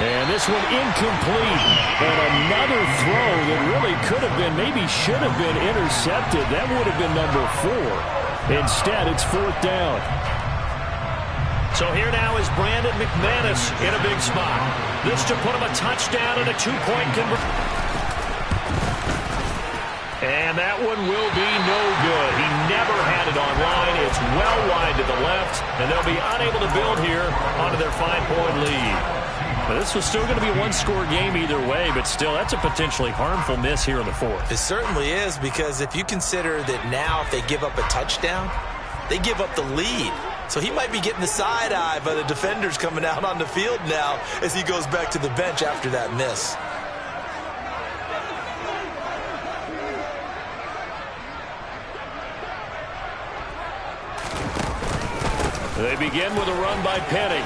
And this one incomplete. And another throw that really could have been, maybe should have been intercepted. That would have been number 4. Instead, it's 4th down. So here now is Brandon McManus in a big spot. This to put him a touchdown and a 2-point conversion. And that one will be no good. He never had it online. It's well wide to the left, and they'll be unable to build here onto their 5-point lead. But this was still going to be a 1-score game either way, but still, that's a potentially harmful miss here in the 4th. It certainly is, because if you consider that now if they give up a touchdown, they give up the lead. So he might be getting the side eye by the defenders coming out on the field now as he goes back to the bench after that miss. They begin with a run by Penny.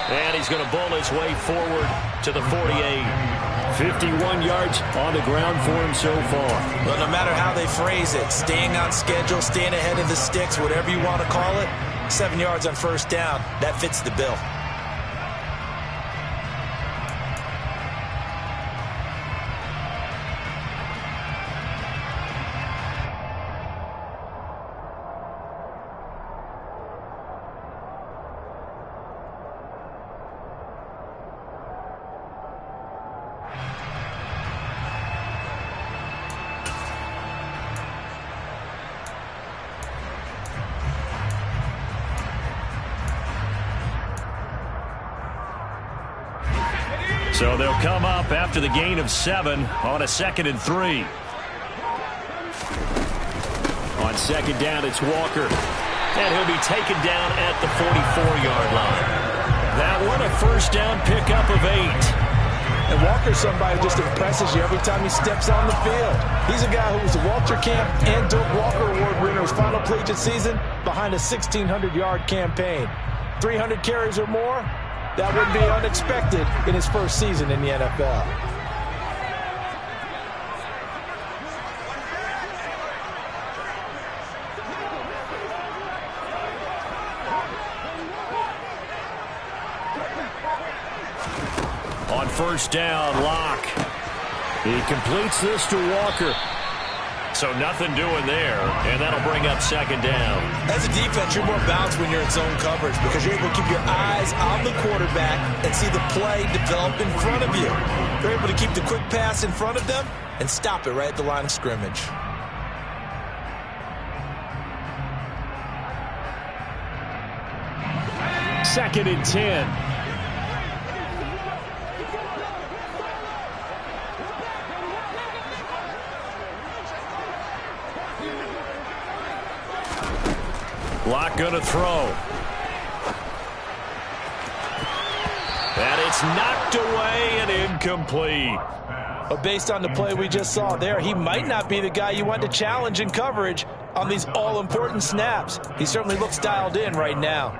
And he's going to bowl his way forward to the 48. 51 yards on the ground for him so far. Well, no matter how they phrase it, staying on schedule, staying ahead of the sticks, whatever you want to call it, 7 yards on first down, that fits the bill. So they'll come up after the gain of 7 on a 2nd and 3. On 2nd down, it's Walker. And he'll be taken down at the 44-yard line. That one a first down pickup of 8. And Walker's somebody who just impresses you every time he steps on the field. He's a guy who was the Walter Camp and Doak Walker Award winner his final collegiate season behind a 1,600-yard campaign. 300 carries or more? That would be unexpected in his first season in the NFL. On first down, Locke. He completes this to Walker. So So nothing doing there, and that'll bring up second down. As a defense, you're more balanced when you're in zone coverage because you're able to keep your eyes on the quarterback and see the play develop in front of you. You're able to keep the quick pass in front of them and stop it right at the line of scrimmage. Second and 10. Locke going to throw. And it's knocked away and incomplete. But based on the play we just saw there, he might not be the guy you want to challenge in coverage on these all-important snaps. He certainly looks dialed in right now.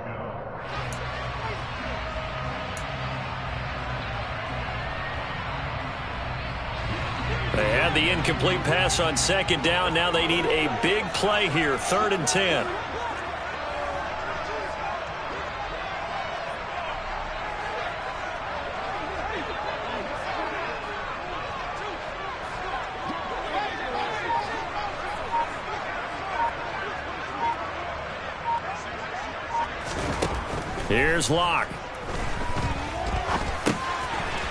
They had the incomplete pass on second down. Now they need a big play here, 3rd and 10. Here's Locke.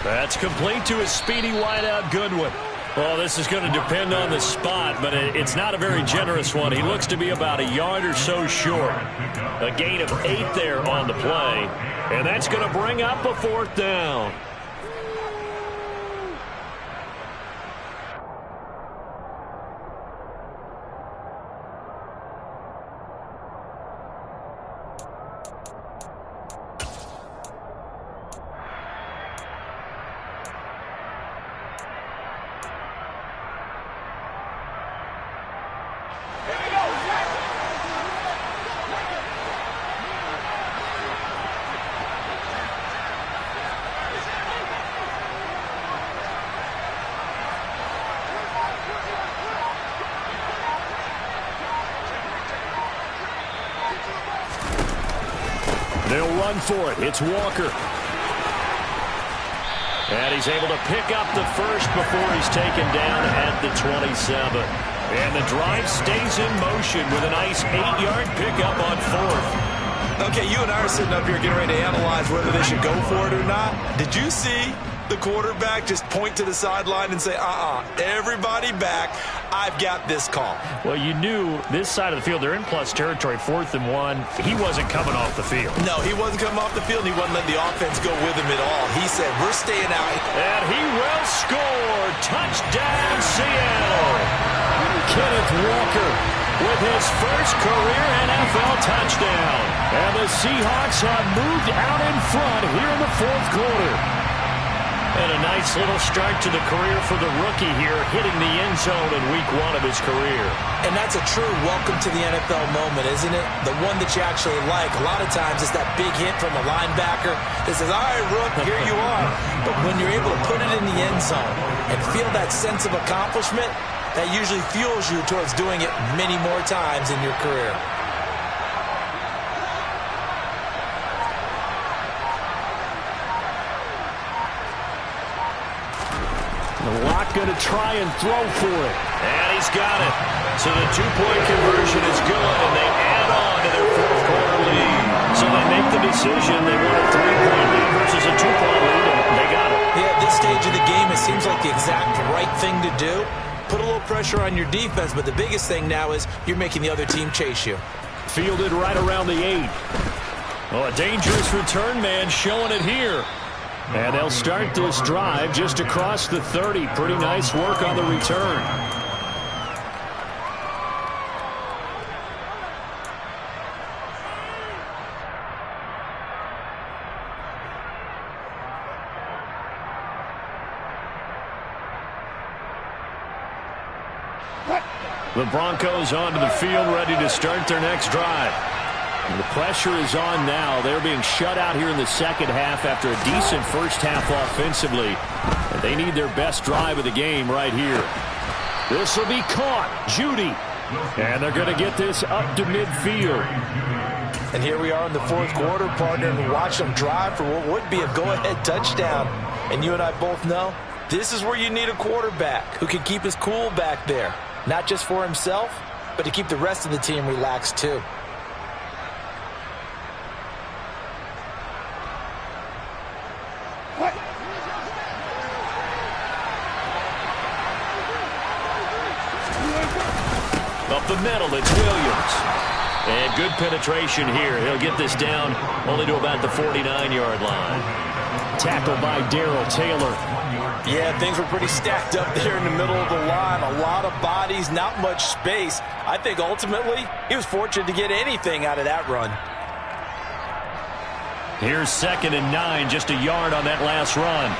That's complete to his speedy wideout Goodwin. Well, this is going to depend on the spot, but it's not a very generous one. He looks to be about a yard or so short. A gain of 8 there on the play, and that's going to bring up a 4th down. They'll run for it. It's Walker. And he's able to pick up the first before he's taken down at the 27. And the drive stays in motion with a nice 8-yard pickup on 4th. Okay, you and I are sitting up here getting ready to analyze whether they should go for it or not. Did you see the quarterback just point to the sideline and say, everybody back, I've got this call? Well, you knew this side of the field, they're in plus territory, 4th and 1. He wasn't coming off the field. No, he wasn't coming off the field. He wasn't letting the offense go with him at all. He said, we're staying out. And he will score. Touchdown, Seattle. Kenneth Walker with his first career NFL touchdown. And the Seahawks have moved out in front here in the 4th quarter. And a nice little start to the career for the rookie here, hitting the end zone in week 1 of his career. And that's a true welcome to the NFL moment, isn't it? The one that you actually like. A lot of times it's that big hit from a linebacker that says, all right, Rook, here you are. But when you're able to put it in the end zone and feel that sense of accomplishment, that usually fuels you towards doing it many more times in your career. Locke going to try and throw for it. And he's got it. So the 2-point conversion is good, and they add on to their 4th quarter lead. So they make the decision. They want a 3-point lead versus a 2-point lead, and they got it. Yeah, at this stage of the game, it seems like the exact right thing to do. Put a little pressure on your defense, but the biggest thing now is you're making the other team chase you. Fielded right around the 8. Well, a dangerous return man showing it here. And they'll start this drive just across the 30. Pretty nice work on the return. The Broncos onto the field, ready to start their next drive. And the pressure is on now. They're being shut out here in the second half after a decent first half offensively. And they need their best drive of the game right here. This will be caught. Judy. And they're going to get this up to midfield. And here we are in the 4th quarter, partner, and watch them drive for what would be a go-ahead touchdown. And you and I both know this is where you need a quarterback who can keep his cool back there. not just for himself, but to keep the rest of the team relaxed too. Up the middle, it's Williams. And good penetration here. He'll get this down only to about the 49-yard line. Tackled by Darrell Taylor. Yeah, things were pretty stacked up there in the middle of the line. A lot of bodies, not much space. I think ultimately he was fortunate to get anything out of that run. Here's 2nd and 9, just a yard on that last run.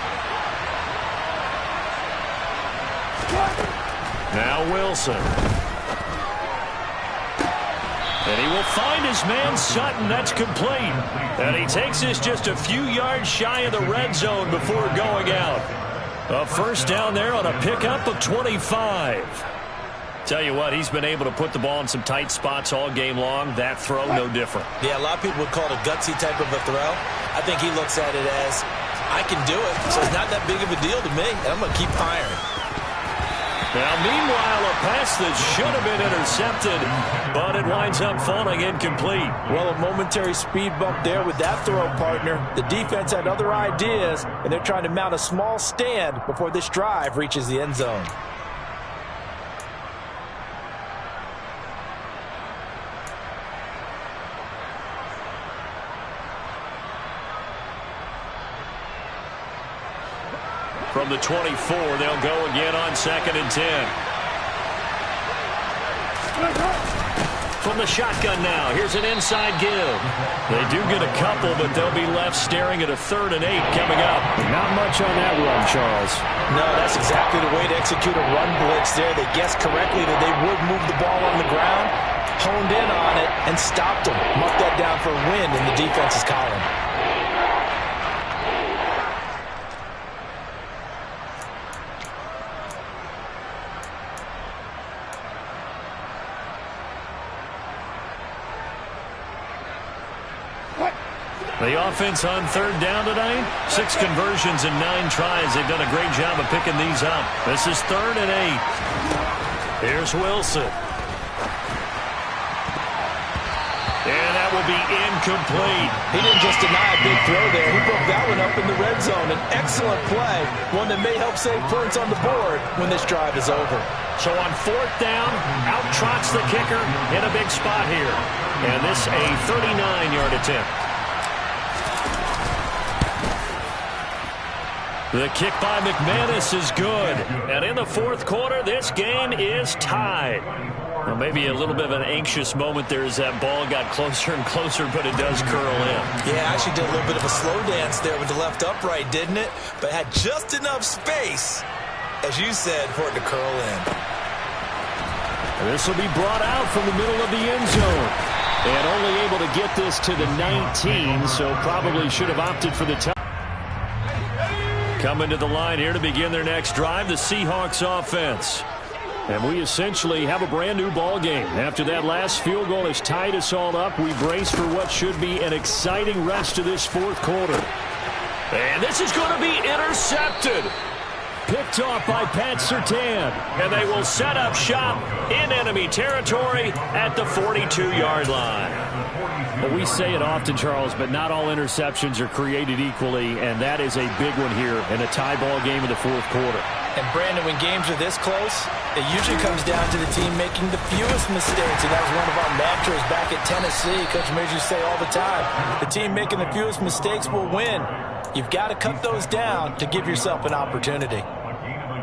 Now Wilson. And he will find his man Sutton. That's complete. And he takes this just a few yards shy of the red zone before going out. A first down there on a pickup of 25. Tell you what, he's been able to put the ball in some tight spots all game long. That throw, no different. Yeah, a lot of people would call it a gutsy type of a throw. I think he looks at it as, I can do it, so it's not that big of a deal to me, and I'm going to keep firing. Now, meanwhile, a pass that should have been intercepted, but it winds up falling incomplete. Well, a momentary speed bump there with that throw, partner. The defense had other ideas, and they're trying to mount a small stand before this drive reaches the end zone. From the 24, they'll go again on 2nd and 10. From the shotgun now, here's an inside give. They do get a couple, but they'll be left staring at a 3rd and 8 coming up. Not much on that run, Charles. No, that's exactly the way to execute a run blitz there. They guessed correctly that they would move the ball on the ground, honed in on it, and stopped them. Muffed that down for a win in the defense's column. The offense on 3rd down tonight, 6 conversions and 9 tries. They've done a great job of picking these up. This is 3rd and 8. Here's Wilson. And that will be incomplete. He didn't just deny a big throw there. He broke that one up in the red zone. An excellent play, one that may help save points on the board when this drive is over. So on 4th down, out trots the kicker in a big spot here. And this a 39-yard attempt. The kick by McManus is good. And in the 4th quarter, this game is tied. Well, maybe a little bit of an anxious moment there as that ball got closer and closer, but it does curl in. Yeah, actually did a little bit of a slow dance there with the left upright, didn't it? But had just enough space, as you said, for it to curl in. This will be brought out from the middle of the end zone. And only able to get this to the 19, so probably should have opted for the touchdown. Coming to the line here to begin their next drive, the Seahawks offense. And we essentially have a brand new ball game. After that last field goal has tied us all up, we brace for what should be an exciting rest of this 4th quarter. And this is going to be intercepted. Picked off by Pat Surtain. And they will set up shop in enemy territory at the 42-yard line. Well, we say it often, Charles, but not all interceptions are created equally, and that is a big one here in a tie ball game in the 4th quarter. And, Brandon, when games are this close, it usually comes down to the team making the fewest mistakes, and that was one of our mantras back at Tennessee. Coach made you say all the time, the team making the fewest mistakes will win. You've got to cut those down to give yourself an opportunity.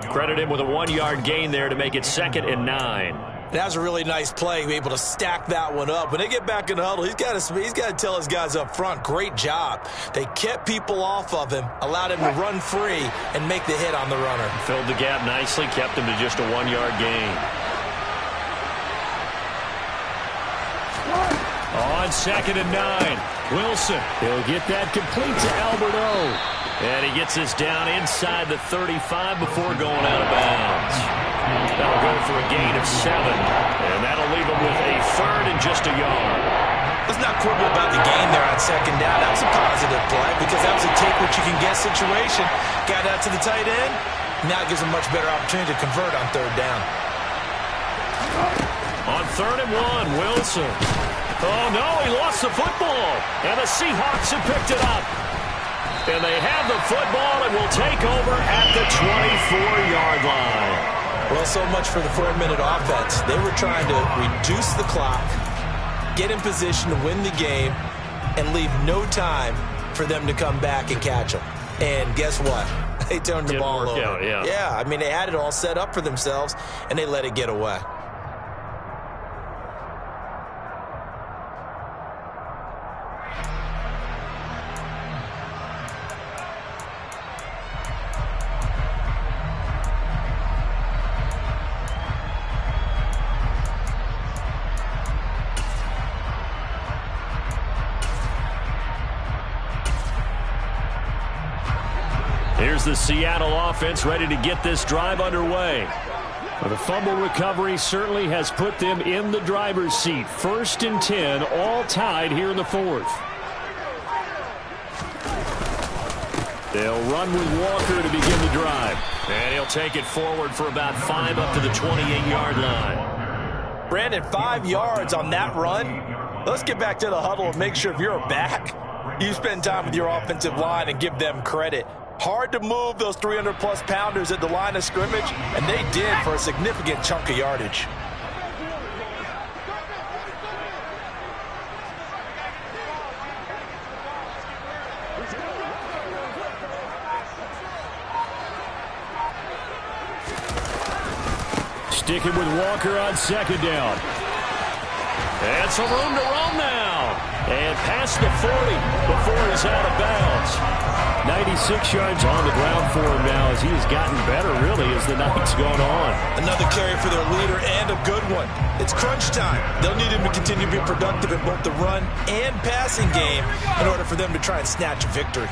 Credit him with a 1-yard gain there to make it 2nd and 9. That was a really nice play, able to stack that one up. When they get back in the huddle, he's got to tell his guys up front, great job. They kept people off of him, allowed him to run free, and make the hit on the runner. Filled the gap nicely, kept him to just a 1-yard gain. On 2nd and 9, Wilson. He'll get that complete to Albert O. And he gets this down inside the 35 before going out of bounds. That'll go for a gain of 7. And that'll leave him with a 3rd and just a yard. Let's not quibble about the gain there on 2nd down. That was a positive play because that was a take what you can get situation. Got out to the tight end. Now it gives him a much better opportunity to convert on 3rd down. On 3rd and 1, Wilson. Oh, no, he lost the football. And the Seahawks have picked it up. And they have the football and will take over at the 24-yard line. Well, so much for the 4-minute offense. They were trying to reduce the clock, get in position to win the game, and leave no time for them to come back and catch them. And guess what? They turned the ball over. Out, yeah, I mean, they had it all set up for themselves, and they let it get away. Here's the Seattle offense ready to get this drive underway. Well, the fumble recovery certainly has put them in the driver's seat. 1st and 10, all tied here in the 4th. They'll run with Walker to begin the drive. And he'll take it forward for about 5 up to the 28-yard line. Brandon, 5 yards on that run. Let's get back to the huddle and make sure if you're back, you spend time with your offensive line and give them credit. Hard to move those 300-plus pounders at the line of scrimmage, and they did for a significant chunk of yardage. Sticking with Walker on 2nd down. And some room to run now. And past the 40 before he's out of bounds. 96 yards on the ground for him now as he has gotten better, really, as the night's gone on. Another carry for their leader and a good one. It's crunch time. They'll need him to continue to be productive in both the run and passing game in order for them to try and snatch a victory.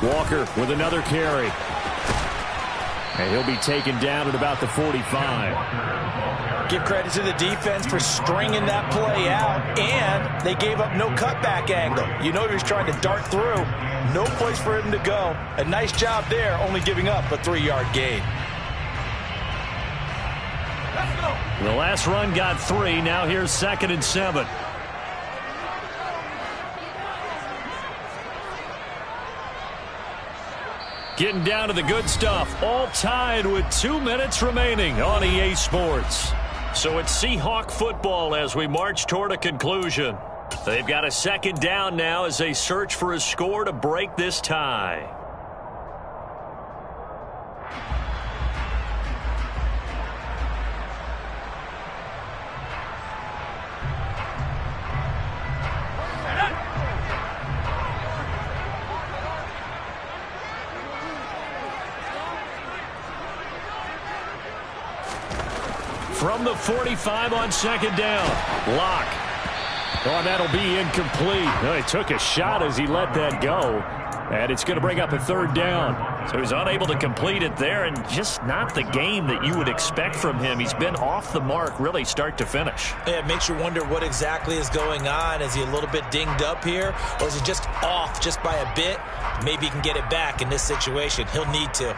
Walker with another carry. And he'll be taken down at about the 45. Give credit to the defense for stringing that play out, and they gave up no cutback angle. You know he was trying to dart through. No place for him to go. A nice job there, only giving up a 3-yard gain. Let's go. The last run got 3. Now here's 2nd and 7. Getting down to the good stuff. All tied with 2 minutes remaining on EA Sports. So it's Seahawk football as we march toward a conclusion. They've got a 2nd down now as they search for a score to break this tie. From the 45 on 2nd down. Lock. Oh, that'll be incomplete. Oh, he took a shot as he let that go. And it's going to bring up a 3rd down. So he's unable to complete it there, and just not the game that you would expect from him. He's been off the mark really start to finish. Yeah, it makes you wonder what exactly is going on. Is he a little bit dinged up here, or is he just off just by a bit? Maybe he can get it back in this situation. He'll need to.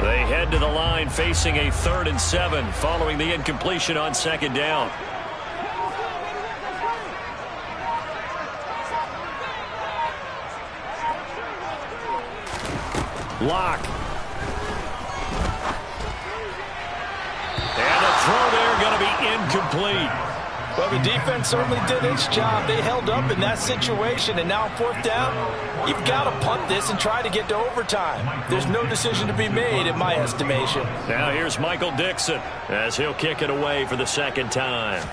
They head to the line facing a 3rd and 7 following the incompletion on 2nd down. Lock. And a throw there going to be incomplete. Well, the defense certainly did its job. They held up in that situation, and now 4th down, you've got to punt this and try to get to overtime. There's no decision to be made in my estimation. Now here's Michael Dixon as he'll kick it away for the 2nd time.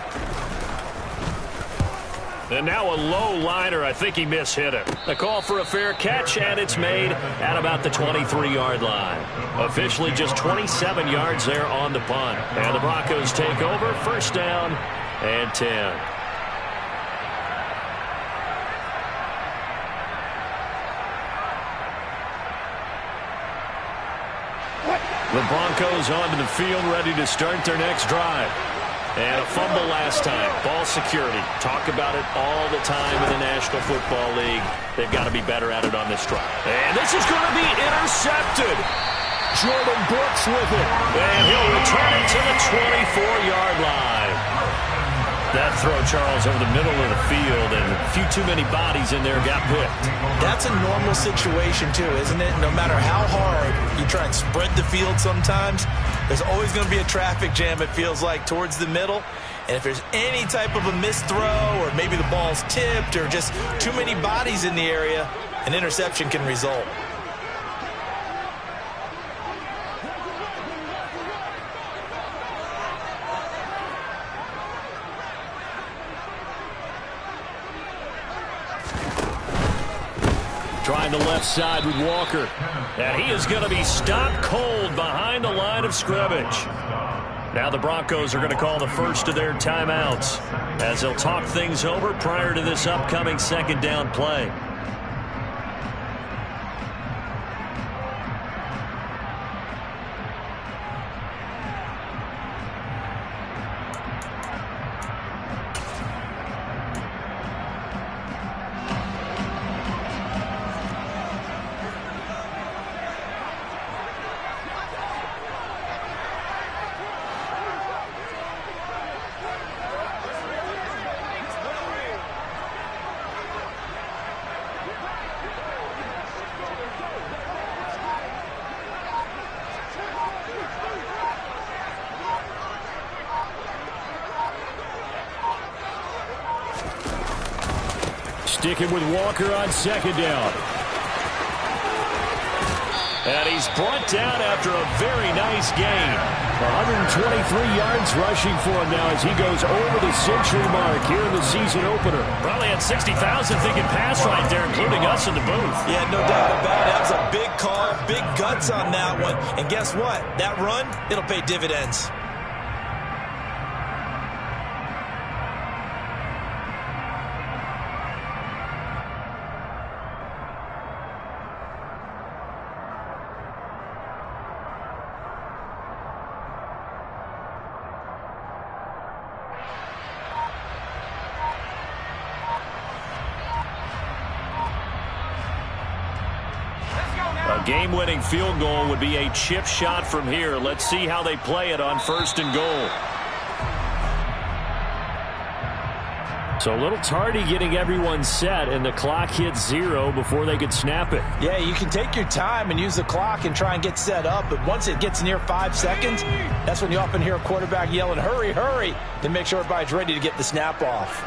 And now a low liner. I think he mishit it. A call for a fair catch, and it's made at about the 23-yard line. Officially just 27 yards there on the punt. And the Broncos take over. First down and 10. The Broncos onto the field, ready to start their next drive. And a fumble last time. Ball security. Talk about it all the time in the National Football League. They've got to be better at it on this drive. And this is going to be intercepted. Jordan Brooks with it. And he'll return it to the 24-yard line. That throw, Charles, over the middle of the field, and a few too many bodies in there got picked. That's a normal situation, too, isn't it? No matter how hard you try and spread the field sometimes, there's always going to be a traffic jam, it feels like, towards the middle. And if there's any type of a missed throw, or maybe the ball's tipped, or just too many bodies in the area, an interception can result. Trying the left side with Walker. And he is going to be stopped cold behind the line of scrimmage. Now the Broncos are going to call the first of their timeouts as they'll talk things over prior to this upcoming second down play. Sticking with Walker on second down. And he's brought down after a very nice gain. 123 yards rushing for him now as he goes over the century mark here in the season opener. Probably had 60,000 thinking pass right there, including us in the booth. Yeah, no doubt about it. That was a big call, big guts on that one. And guess what? That run, it'll pay dividends. A game-winning field goal would be a chip shot from here. Let's see how they play it on first and goal. So a little tardy getting everyone set, and the clock hits 0 before they could snap it. Yeah, you can take your time and use the clock and try and get set up, but once it gets near 5 seconds, that's when you often hear a quarterback yelling, hurry, hurry, to make sure everybody's ready to get the snap off.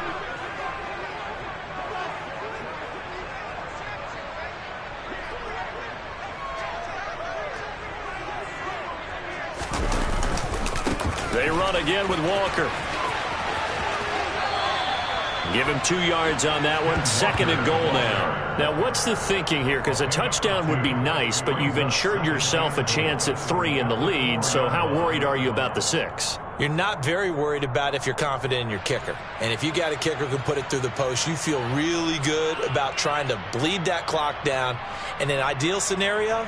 They run again with Walker. Give him 2 yards on that one. Second and goal now. Now, what's the thinking here? Because a touchdown would be nice, but you've ensured yourself a chance at 3 in the lead, so how worried are you about the 6? You're not very worried about if you're confident in your kicker. And if you got a kicker who can put it through the post, you feel really good about trying to bleed that clock down. In an ideal scenario,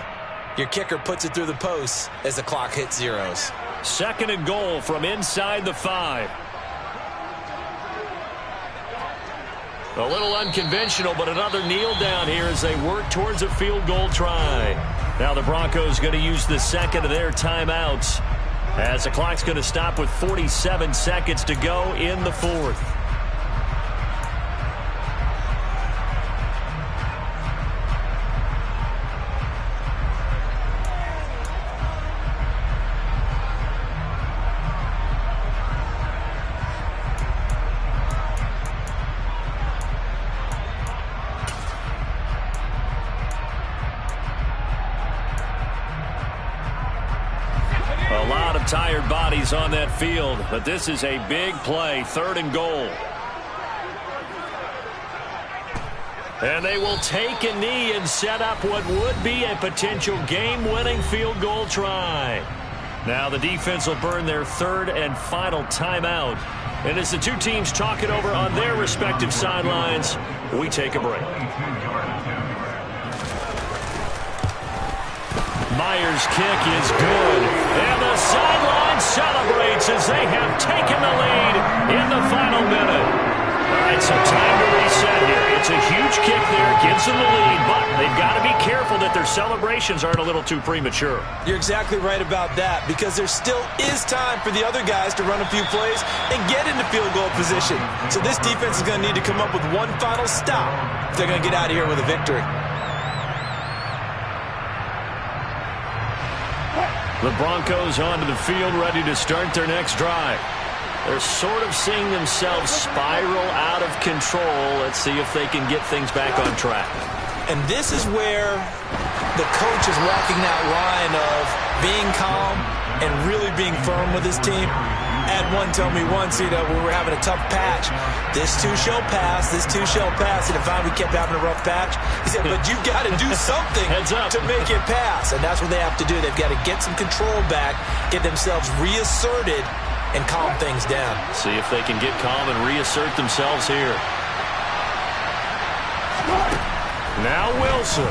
your kicker puts it through the post as the clock hits zeros. Second and goal from inside the 5. A little unconventional, but another kneel down here as they work towards a field goal try. Now the Broncos going to use the second of their timeouts as the clock's going to stop with 47 seconds to go in the 4th. Tired bodies on that field, but this is a big play. 3rd and goal. And they will take a knee and set up what would be a potential game-winning field goal try. Now the defense will burn their third and final timeout. And as the two teams talk it over on their respective sidelines, we take a break. Myers' kick is good. And the sideline celebrates as they have taken the lead in the final minute. All right, so time to reset here. It's a huge kick there, gives them the lead, but they've got to be careful that their celebrations aren't a little too premature. You're exactly right about that, because there still is time for the other guys to run a few plays and get into field goal position. So this defense is going to need to come up with one final stop if they're going to get out of here with a victory. The Broncos onto the field, ready to start their next drive. They're sort of seeing themselves spiral out of control. Let's see if they can get things back on track. And this is where the coach is walking that line of being calm and really being firm with his team. Ed one told me once, we were having a tough patch. This too shall pass, this too shall pass. And if we kept having a rough patch, he said, but you've got to do something to make it pass. And that's what they have to do. They've got to get some control back, get themselves reasserted, and calm things down. See if they can get calm and reassert themselves here. Now Wilson.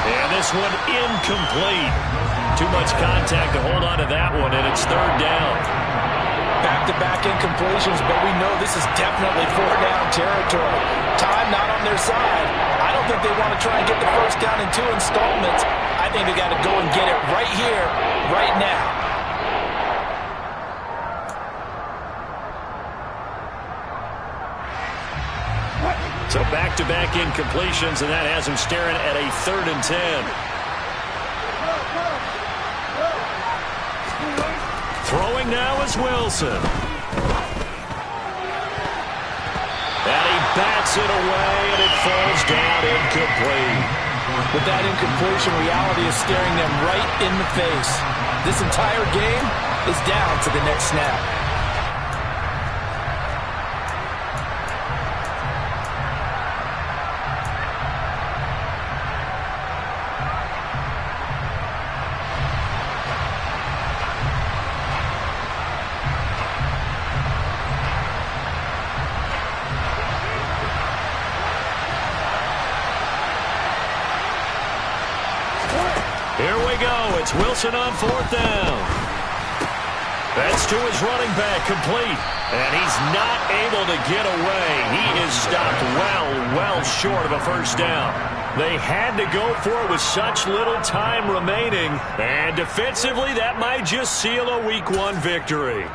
And this one incomplete. Too much contact to hold on to that one, and it's third down. Back-to-back incompletions, but we know this is definitely four-down territory. Time not on their side. I don't think they want to try and get the first down in two installments. I think they got to go and get it right here, right now. So back-to-back incompletions, and that has him staring at a 3rd and 10. Throwing now is Wilson. And he bats it away, and it falls down incomplete. With that incompletion, reality is staring them right in the face. This entire game is down to the next snap. Here we go. It's Wilson on 4th down. That's to his running back, complete. And he's not able to get away. He is stopped well short of a first down. They had to go for it with such little time remaining. And defensively, that might just seal a Week 1 victory.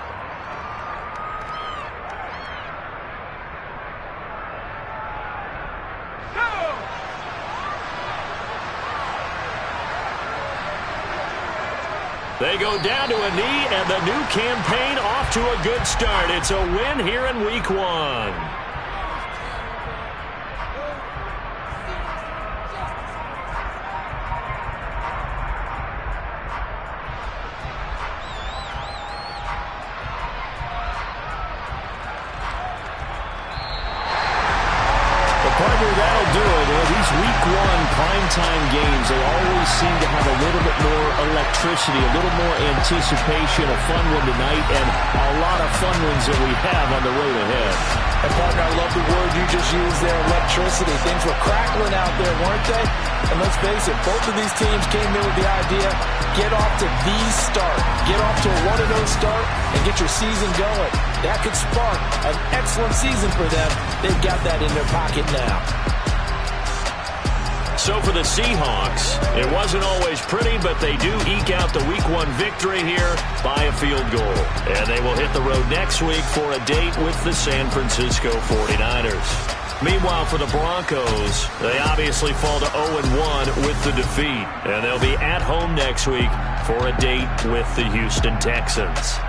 They go down to a knee, and the new campaign off to a good start. It's a win here in Week 1. Partner, that'll do it. These Week 1 primetime games, they always seem to have a little bit more electricity, a little more anticipation, a fun one tonight, and a lot of fun ones that we have on the road ahead. And partner, I love the word you just used there, electricity. Things were crackling out there, weren't they? And let's face it, both of these teams came in with the idea, get off to the start. Get off to a 1-0 start and get your season going. That could spark an excellent season for them. They've got that in their pocket now. So for the Seahawks, it wasn't always pretty, but they do eke out the Week 1 victory here by a field goal. And they will hit the road next week for a date with the San Francisco 49ers. Meanwhile, for the Broncos, they obviously fall to 0-1 with the defeat. And they'll be at home next week for a date with the Houston Texans.